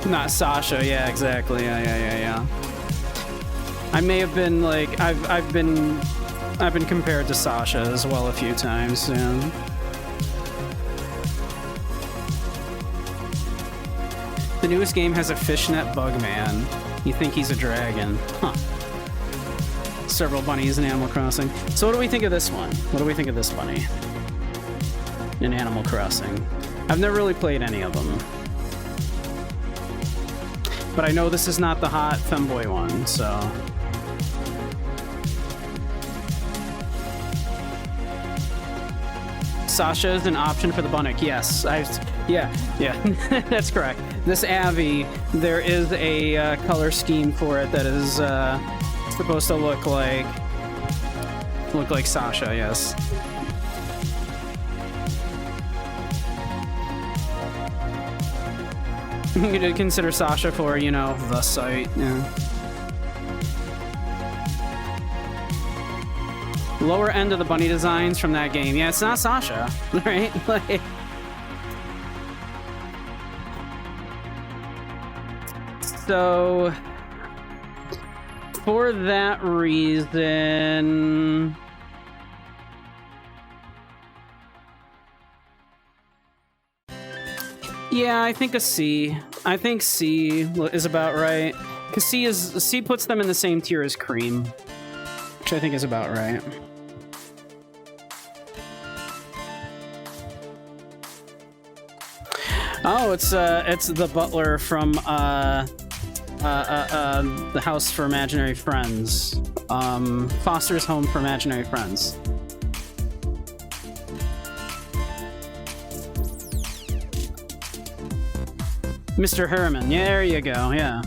Not Sasha, yeah, exactly. Yeah. I may have been like I've been compared to Sasha as well a few times, yeah. The newest game has a fishnet bug man. You think he's a dragon. Huh. Several bunnies in Animal Crossing. So what do we think of this one? What do we think of this bunny in Animal Crossing? I've never really played any of them. But I know this is not the hot femboy one, so... Sasha is an option for the Bunnick, yes. Yeah, that's correct. This Abby, there is a color scheme for it that is supposed to look like Sasha, yes. You could consider Sasha for, you know, the site, yeah. Lower end of the bunny designs from that game. Yeah, it's not Sasha, right? Like... So... For that reason... Yeah, I think a C. I think C is about right. Because C puts them in the same tier as Cream. Which I think is about right. Oh, it's the butler from the House for Imaginary Friends. Foster's Home for Imaginary Friends. Mr. Harriman. Yeah, there you go, yeah.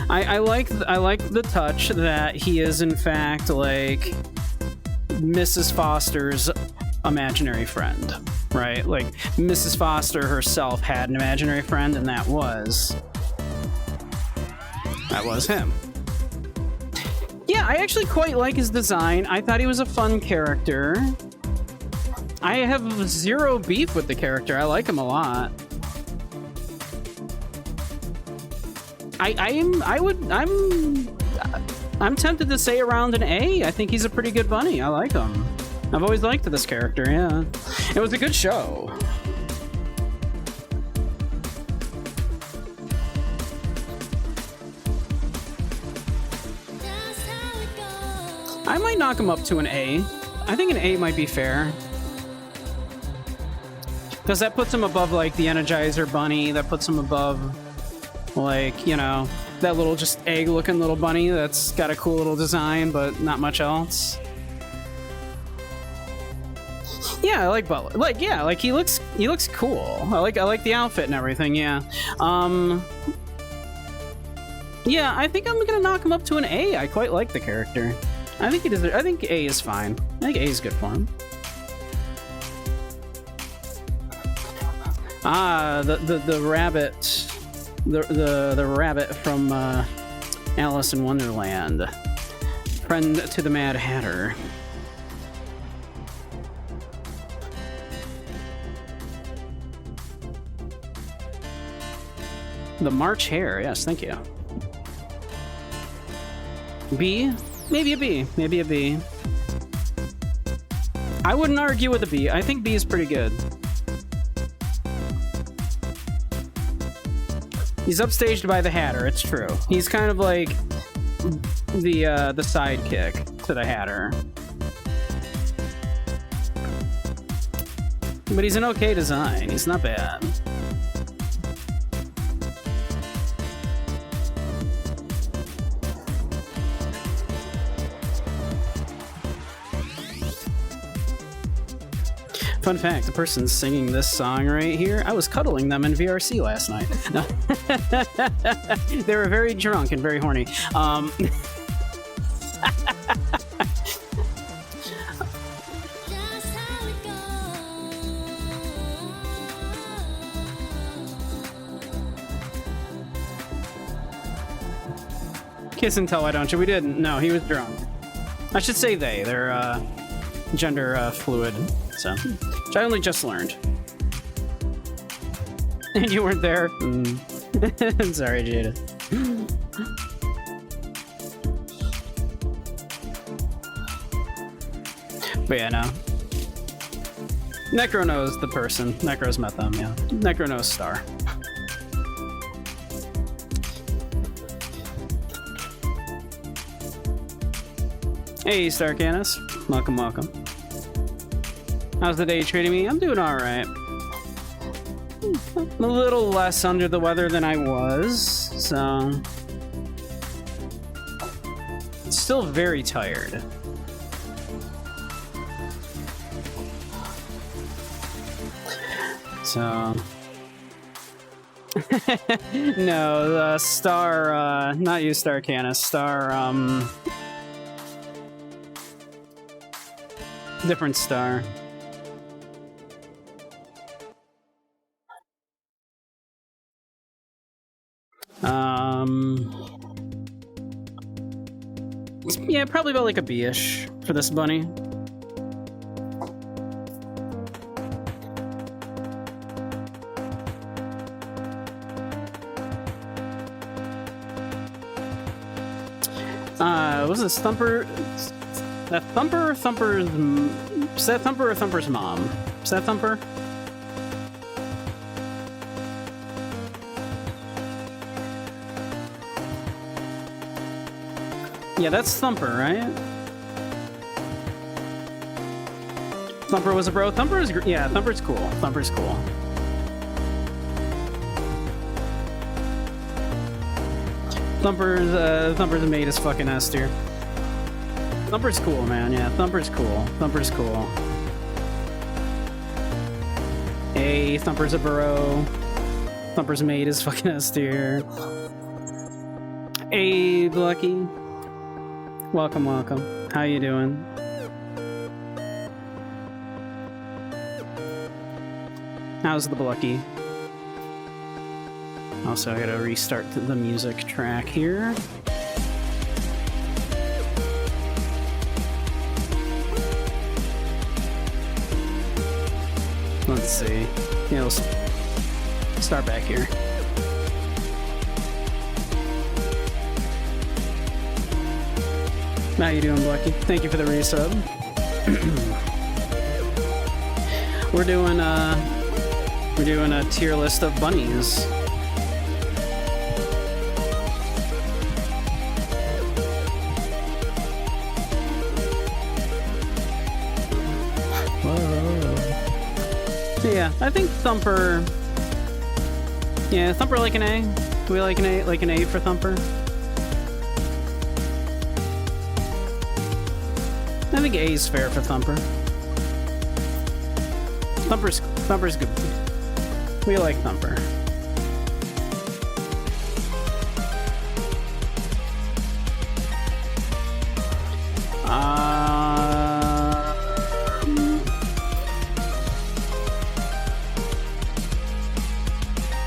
I like the touch that he is in fact like Mrs. Foster's imaginary friend, right? Like Mrs. Foster herself had an imaginary friend, and that was him. Yeah, I actually quite like his design. I thought he was a fun character. I have zero beef with the character. I like him a lot. I'm tempted to say around an A. I think he's a pretty good bunny. I like him. I've always liked this character, yeah. It was a good show. I might knock him up to an A. I think an A might be fair. Because that puts him above, like, the Energizer Bunny. That puts him above... like, you know, That little just egg-looking little bunny that's got a cool little design, but not much else. Yeah, I like Butler. Like, yeah, like he looks cool. I like the outfit and everything. Yeah. Yeah, I think I'm gonna knock him up to an A. I quite like the character. I think I think A is fine. I think A is good for him. Ah, the rabbit, the rabbit from Alice in Wonderland, friend to the Mad Hatter. The March Hare, yes, thank you. B? Maybe a B. Maybe a B. I wouldn't argue with a B. I think B is pretty good. He's upstaged by the Hatter, it's true. He's kind of like the sidekick to the Hatter. But he's an okay design. He's not bad. Fun fact, the person singing this song right here, I was cuddling them in VRC last night. No. They were very drunk and very horny. Kiss and tell, why don't you? We didn't. No, he was drunk. I should say they. They're gender fluid, so. Which I only just learned. And you weren't there? Mm. Sorry, Jada. But yeah, no. Necro knows the person. Necro's met them, yeah. Necro knows Star. Hey, Star Canis. Welcome, welcome. How's the day treating me? I'm doing alright. I'm a little less under the weather than I was, so... Still very tired. So... No, Star, not you, Star Canis. Star, different Star. Yeah, probably about like a B-ish for this bunny. Was this Thumper? That Thumper or Thumper's... Is that Thumper or Thumper's mom? Is that Thumper? Yeah, that's Thumper, right? Thumper was a bro. Thumper is... Yeah, Thumper's cool. Thumper's cool. Thumper's mate is fucking S tier. Thumper's cool, man. Yeah, Thumper's cool. Thumper's cool. Hey, Thumper's a bro. Thumper's mate is fucking S tier. Hey, Lucky. Welcome, welcome. How you doing? How's the Blucky? Also, I gotta restart the music track here. Let's see. Yeah, let's start back here. How you doing, Blucky? Thank you for the resub. We're doing a tier list of bunnies. Whoa. So yeah, I think Thumper. Yeah, Thumper like an A. Do we like an A for Thumper? I think A is fair for Thumper. Thumper's good. We like Thumper.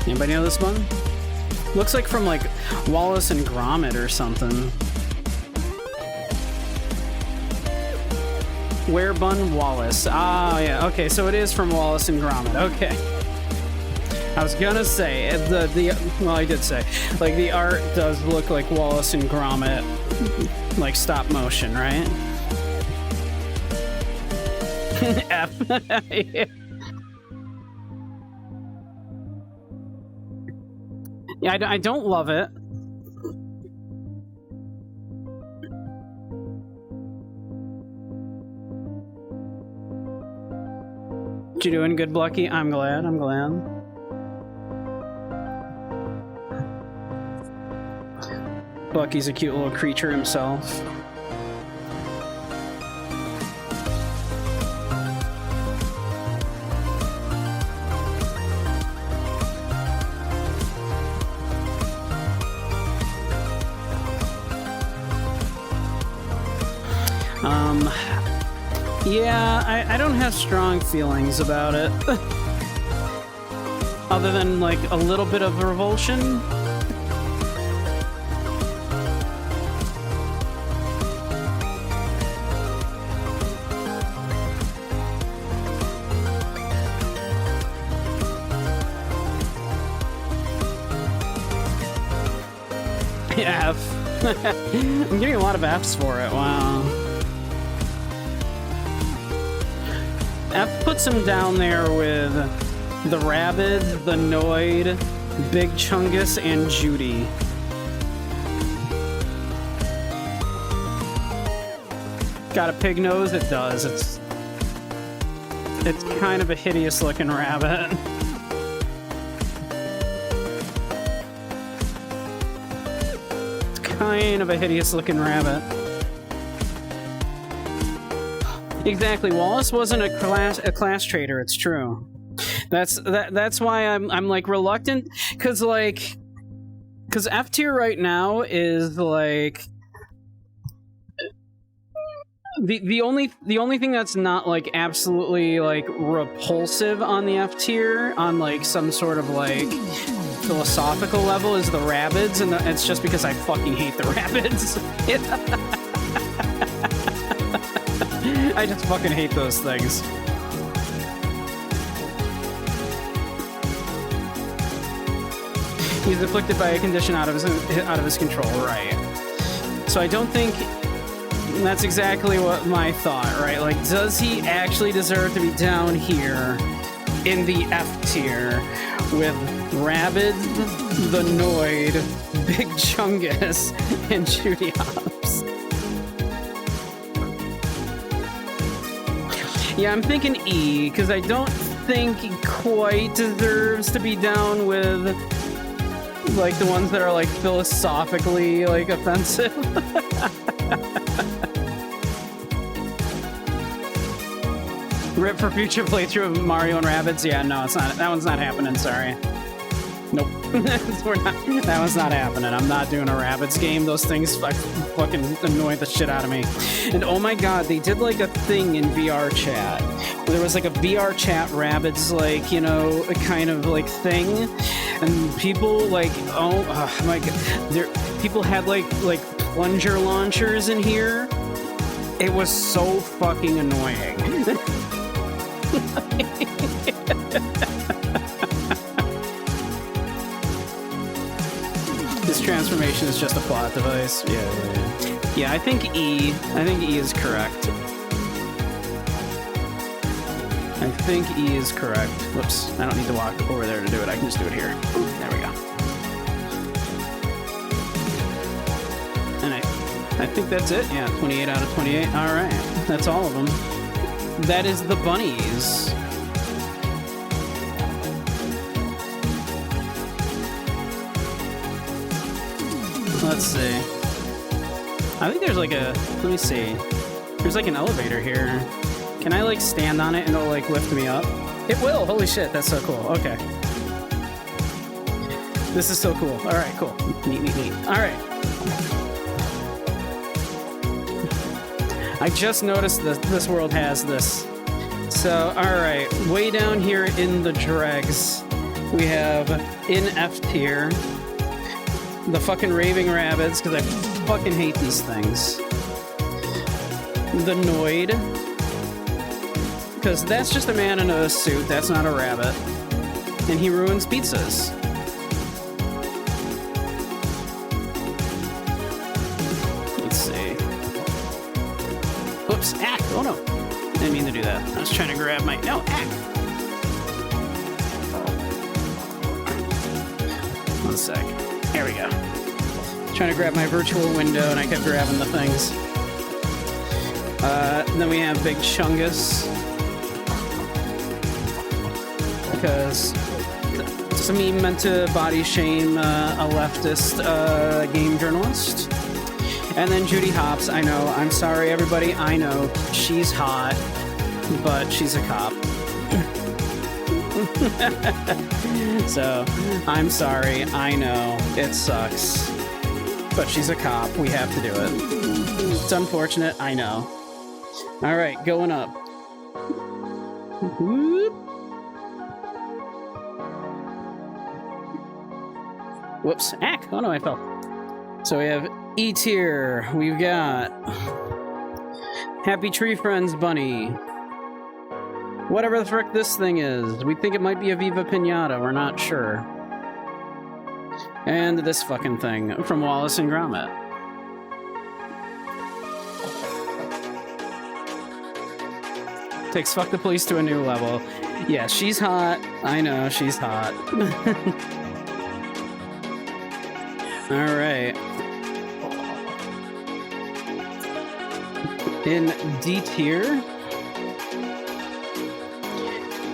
Anybody know this one? Looks like from like Wallace and Gromit or something. Where Bun Wallace. Ah, yeah. Okay, so it is from Wallace and Gromit. Okay. I was gonna say well, I did say like the art does look like Wallace and Gromit, like stop motion, right? F. Yeah. Yeah, I don't love it. You doing good, Blucky? I'm glad. Bucky's a cute little creature himself. Yeah, I don't have strong feelings about it. Other than, like, a little bit of revulsion. Yeah, F. I'm getting a lot of Fs for it, wow. F puts him down there with the Rabbids, the Noid, Big Chungus, and Judy. Got a pig nose? It does. It's kind of a hideous looking rabbit. It's kind of a hideous looking rabbit. Exactly. Wallace wasn't a class traitor. It's true. That's why I'm like reluctant, because F tier right now is like the only thing that's not like absolutely like repulsive on the F tier on like some sort of like philosophical level is the Rabbids, and it's just because I fucking hate the Rabbids. I just fucking hate those things. He's afflicted by a condition out of his control, right? So I don't think that's exactly what my thought, right? Like, does he actually deserve to be down here in the F tier with Rabbids, the Noid, Big Chungus, and Judy Hops? Yeah, I'm thinking E, because I don't think he quite deserves to be down with, like, the ones that are, like, philosophically, like, offensive. Rip for future playthrough of Mario and Rabbids? Yeah, no, it's not. That one's not happening, sorry. Nope. That one's not happening. I'm not doing a Rabbids game. Those things fucking annoy the shit out of me. And oh my god, they did like a thing in VR chat. There was like a VR chat Rabbids, like, you know, a kind of like thing. And people like, oh my god. People had like plunger launchers in here. It was so fucking annoying. This transformation is just a plot device. Yeah, I think E. I think E is correct. I think E is correct. Whoops, I don't need to walk over there to do it. I can just do it here. There we go. And I think that's it. Yeah, 28 out of 28. All right, that's all of them. That is the bunnies. Let's see. I think there's like a... Let me see. There's like an elevator here. Can I like stand on it and it'll like lift me up? It will! Holy shit, that's so cool. Okay. This is so cool. Alright, cool. Neat, neat, neat. Alright. I just noticed that this world has this. So, alright. Way down here in the dregs, we have in F tier the fucking Raving Rabbids, because I fucking hate these things. The Noid, because that's just a man in a suit, that's not a rabbit. And he ruins pizzas. Let's see. Oops, ack! Oh no! Didn't mean to do that. I was trying to grab my... No, ack! One sec. There we go. Trying to grab my virtual window and I kept grabbing the things. Then we have Big Chungus. Because to me meant to body shame a leftist game journalist. And then Judy Hopps. I know. I'm sorry, everybody. I know. She's hot. But she's a cop. So, I'm sorry. I know. It sucks. But she's a cop. We have to do it. It's unfortunate. I know. Alright, going up. Whoop. Whoops. Ack! Oh no, I fell. So we have E tier. We've got Happy Tree Friends Bunny. Whatever the frick this thing is. We think it might be a Viva Pinata. We're not sure. And this fucking thing from Wallace and Gromit. Takes Fuck the Police to a new level. Yeah, she's hot. I know, she's hot. Alright. In D tier,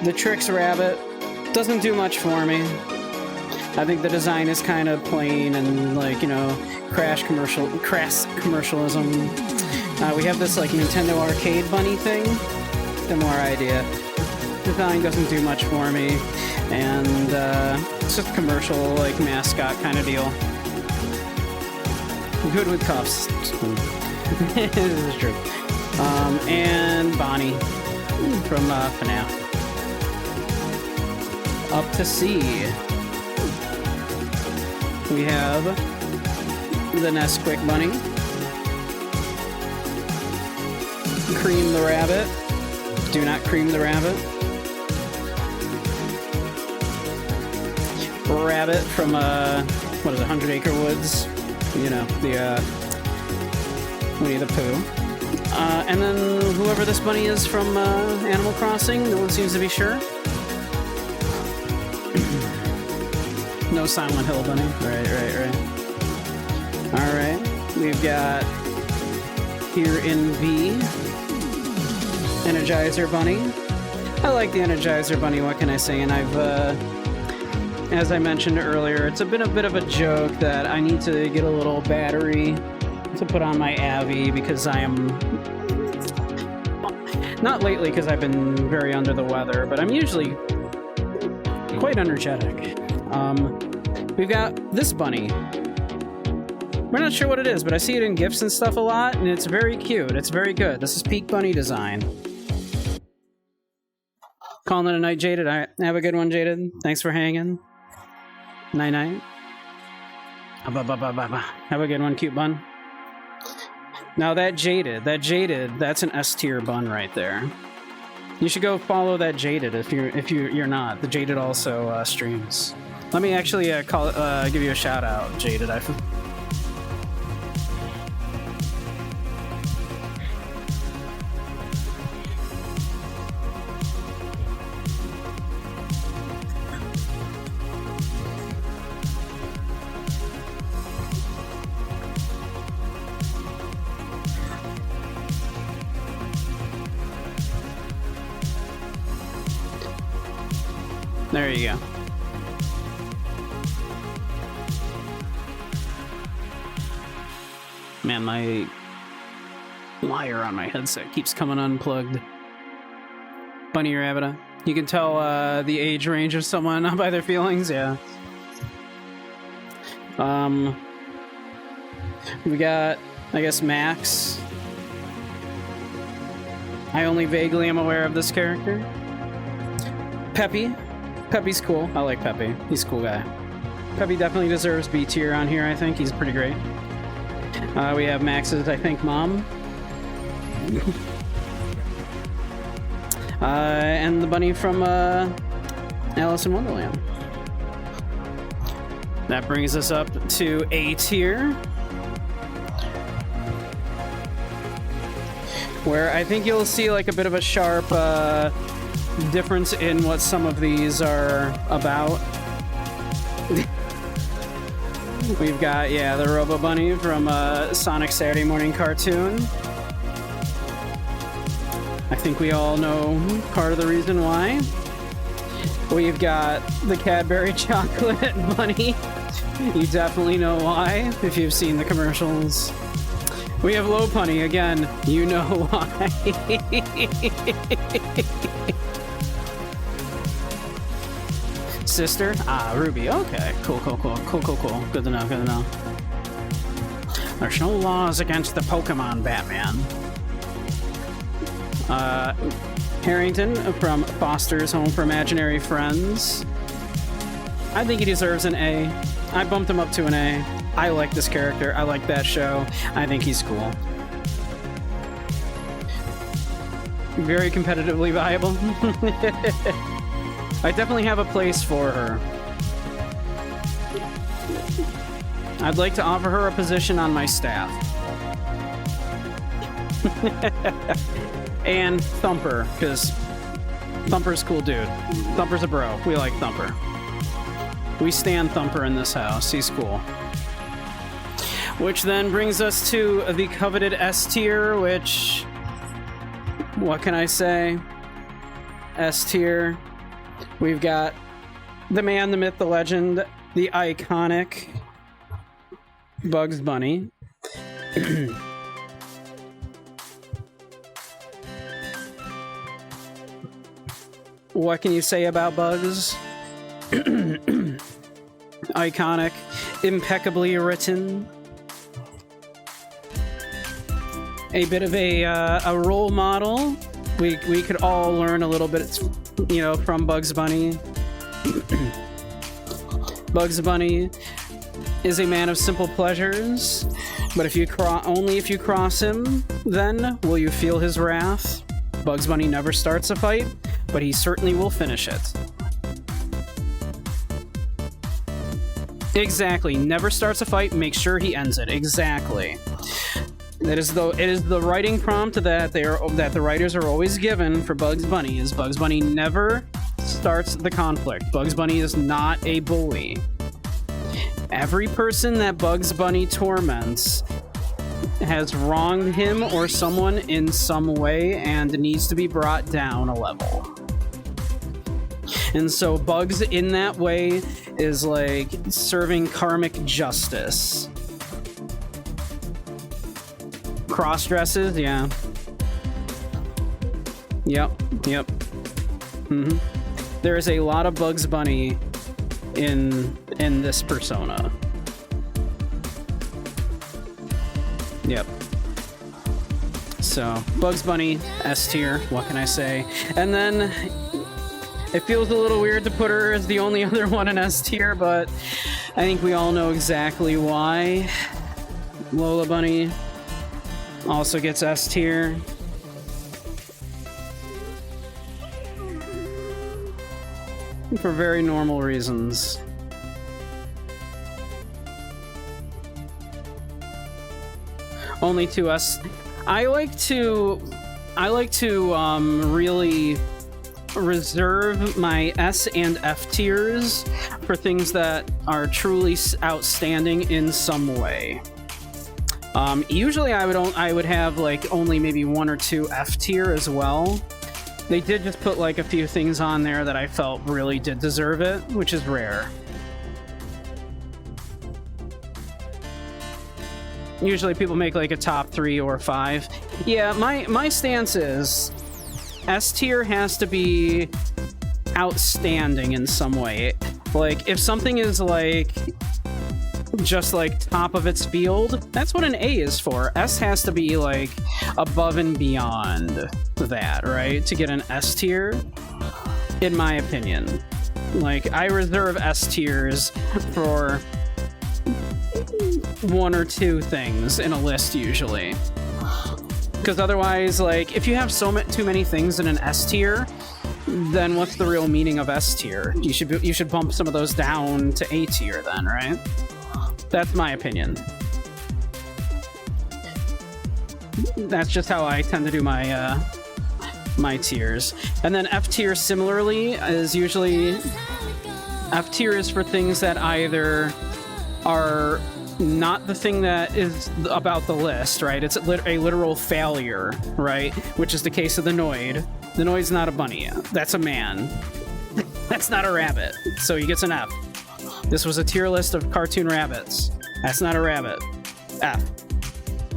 the Trix Rabbit doesn't do much for me. I think the design is kind of plain and like, you know, crass commercialism. We have this like Nintendo arcade bunny thing. Similar idea. Design doesn't do much for me, and it's just commercial like mascot kind of deal. Good with cuffs. This is true. And Bonnie from FNAF. Up to C. We have the Nesquik Bunny. Cream the Rabbit. Do not cream the rabbit. Rabbit from, what is it, 100 Acre Woods? You know, the, Winnie the Pooh. And then whoever this bunny is from, Animal Crossing, no one seems to be sure. No Silent Hill bunny. Right. Alright. We've got here in B, Energizer Bunny. I like the Energizer Bunny, what can I say? And I've, as I mentioned earlier, it's been a bit of a joke that I need to get a little battery to put on my Avi because I am... Not lately because I've been very under the weather, but I'm usually quite energetic. We've got this bunny. We're not sure what it is, but I see it in GIFs and stuff a lot, and it's very cute. It's very good. This is peak bunny design. Calling it a night, Jaded. All right. Have a good one, Jaded. Thanks for hanging. Night-night. Have a good one, cute bun. Now that Jaded, that's an S tier bun right there. You should go follow that Jaded if you're not. The Jaded also streams. Let me actually give you a shout out, Jaded. There you go. Man, my wire on my headset keeps coming unplugged. Bunny Rabbit. You can tell the age range of someone by their feelings, yeah. We got, I guess, Max. I only vaguely am aware of this character. Peppy. Peppy's cool. I like Peppy. He's a cool guy. Peppy definitely deserves B tier on here, I think. He's pretty great. We have Max's, I think, mom. And the bunny from Alice in Wonderland. That brings us up to A tier, where I think you'll see like a bit of a sharp difference in what some of these are about. We've got, yeah, the Robo Bunny from Sonic Saturday Morning Cartoon. I think we all know part of the reason why. We've got the Cadbury Chocolate Bunny. You definitely know why, if you've seen the commercials. We have Low Punny, again, you know why. Sister? Ah, Ruby, okay. Cool. Good to know. There's no laws against the Pokemon, Batman. Harrington from Foster's Home for Imaginary Friends. I think he deserves an A. I bumped him up to an A. I like this character. I like that show. I think he's cool. Very competitively viable. I definitely have a place for her. I'd like to offer her a position on my staff. And Thumper, because Thumper's a cool dude. Thumper's a bro. We like Thumper. We stand Thumper in this house. He's cool. Which then brings us to the coveted S tier, which... what can I say? S tier. We've got the man, the myth, the legend, the iconic Bugs Bunny. What can you say about Bugs? Iconic, impeccably written. A bit of a role model. We could all learn a little bit, you know, from Bugs Bunny. Bugs Bunny is a man of simple pleasures, but if you only if you cross him, then will you feel his wrath. Bugs Bunny never starts a fight, but he certainly will finish it. Exactly. Never starts a fight, make sure he ends it. Exactly. It is the writing prompt that the writers are always given for Bugs Bunny is Bugs Bunny never starts the conflict. Bugs Bunny is not a bully. Every person that Bugs Bunny torments has wronged him or someone in some way and needs to be brought down a level. And so Bugs in that way is like serving karmic justice. Cross-dresses, yeah. Yep. Mm-hmm. There is a lot of Bugs Bunny in this persona. Yep. So, Bugs Bunny, S tier, what can I say? And then, it feels a little weird to put her as the only other one in S tier, but I think we all know exactly why. Lola Bunny also gets S tier. For very normal reasons. Only to us. I like to really reserve my S and F tiers for things that are truly outstanding in some way. Usually I would have like only maybe 1 or 2 F tier as well. They did just put like a few things on there that I felt really did deserve it, which is rare. Usually people make like a top 3 or 5. Yeah, my stance is S tier has to be outstanding in some way. Like, if something is like just like top of its field, that's what an A is for. S has to be like above and beyond that, right? To get an S tier, in my opinion. Like, I reserve S tiers for 1 or 2 things in a list usually. Because otherwise, like, if you have too many things in an S tier, then what's the real meaning of S tier? You should bump some of those down to A tier then, right? That's my opinion. That's just how I tend to do my my tiers. And then F tier similarly is usually... F tier is for things that either are not the thing that is about the list, right? It's a literal failure, right? Which is the case of the Noid. The Noid's not a bunny. That's a man. That's not a rabbit. So he gets an F. This was a tier list of cartoon rabbits. That's not a rabbit. F.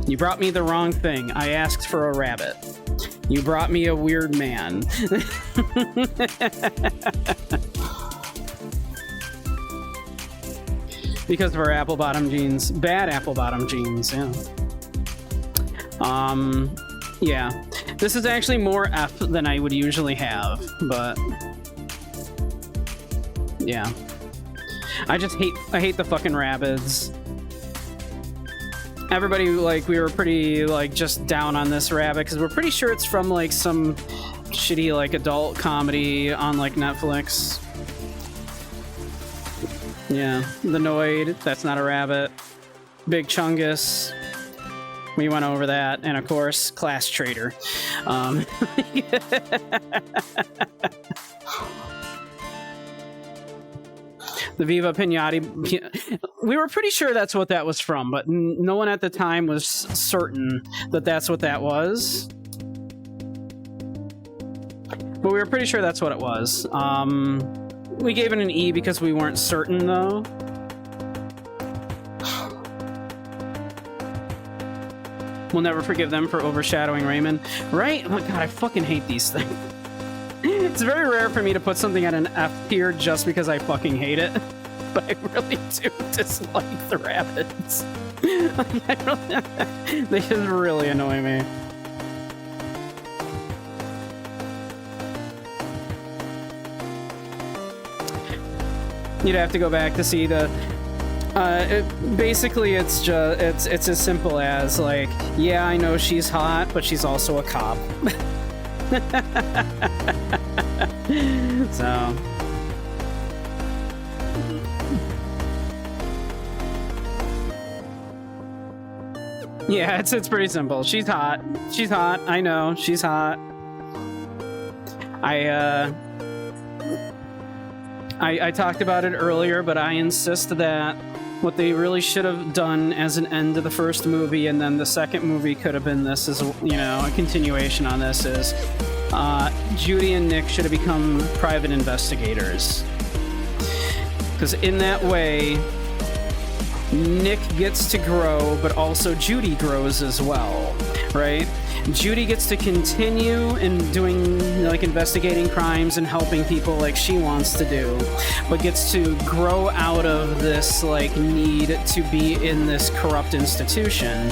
You brought me the wrong thing. I asked for a rabbit. You brought me a weird man. Because of our apple-bottom jeans. Bad apple-bottom jeans, yeah. Yeah. This is actually more F than I would usually have, but... yeah. I hate the fucking rabbits. Everybody, like, we were pretty, like, just down on this rabbit, because we're pretty sure it's from, like, some shitty, like, adult comedy on, like, Netflix. Yeah, the Noid, that's not a rabbit. Big Chungus, we went over that. And of course, Class Traitor. The Viva Pinata, we were pretty sure that's what that was from, but no one at the time was certain that that's what that was. But we were pretty sure that's what it was. We gave it an E because we weren't certain, though. We'll never forgive them for overshadowing Raymond. Right? Oh my god, I fucking hate these things. It's very rare for me to put something at an F tier just because I fucking hate it. But I really do dislike the rabbits. They just really annoy me. You'd have to go back to see the... basically, it's just it's as simple as, like, yeah, I know she's hot, but she's also a cop. So... yeah, it's pretty simple. She's hot. She's hot. I know. She's hot. I talked about it earlier, but I insist that what they really should have done as an end to the first movie, and then the second movie could have been this as, you know, a continuation on this, is Judy and Nick should have become private investigators. Because in that way, Nick gets to grow, but also Judy grows as well, right? Judy gets to continue in doing, like, investigating crimes and helping people like she wants to do, but gets to grow out of this, like, need to be in this corrupt institution.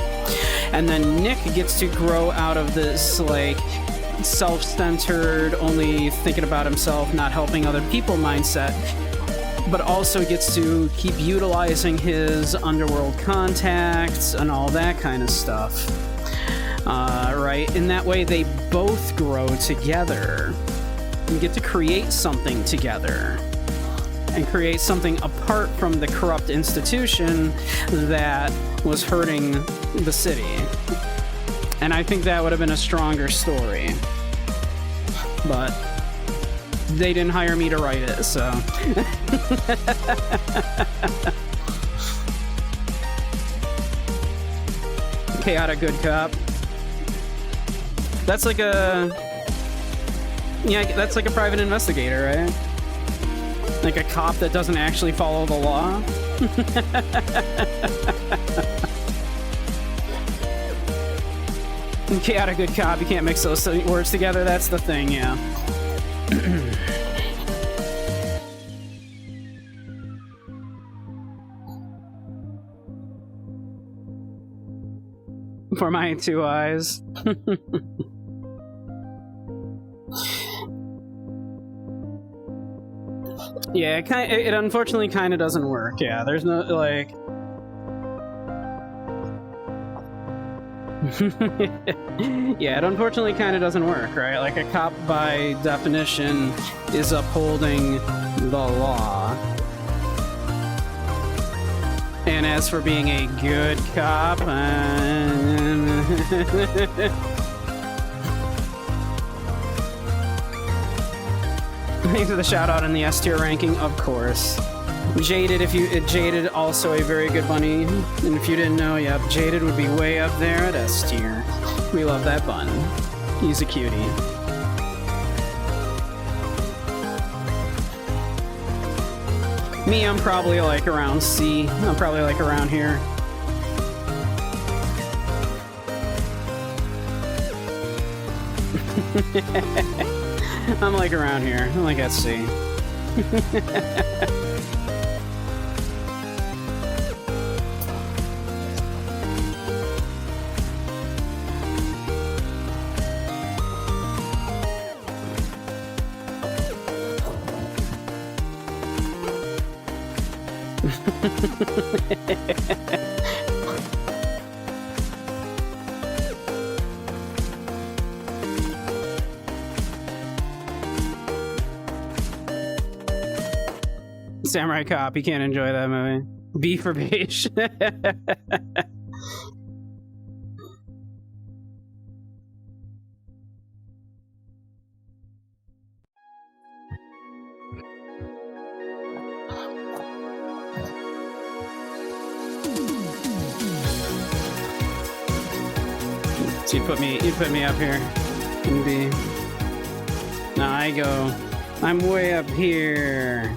And then Nick gets to grow out of this, like, self-centered, only thinking about himself, not helping other people mindset, but also gets to keep utilizing his underworld contacts and all that kind of stuff. Right? In that way, they both grow together and get to create something together and create something apart from the corrupt institution that was hurting the city. And I think that would have been a stronger story. But they didn't hire me to write it, so... Chaotic good cop. That's like a... yeah, that's like a private investigator, right? Like a cop that doesn't actually follow the law. Chaotic good cop, you can't mix those words together, that's the thing, yeah. For my 2 eyes. Yeah, it unfortunately kind of doesn't work. Yeah, there's no, like... Yeah, it unfortunately kind of doesn't work, right? Like, a cop, by definition, is upholding the law. And as for being a good cop... Thanks for the shout out in the S tier ranking, of course. Jaded, Jaded, also a very good bunny. And if you didn't know, yep, Jaded would be way up there at S tier. We love that bun. He's a cutie. Me, I'm probably like around C. I'm probably like around here. I'm like around here. I'm like SC. Samurai Cop, you can't enjoy that movie. B for beige. So you put me up here in B. Now I'm way up here.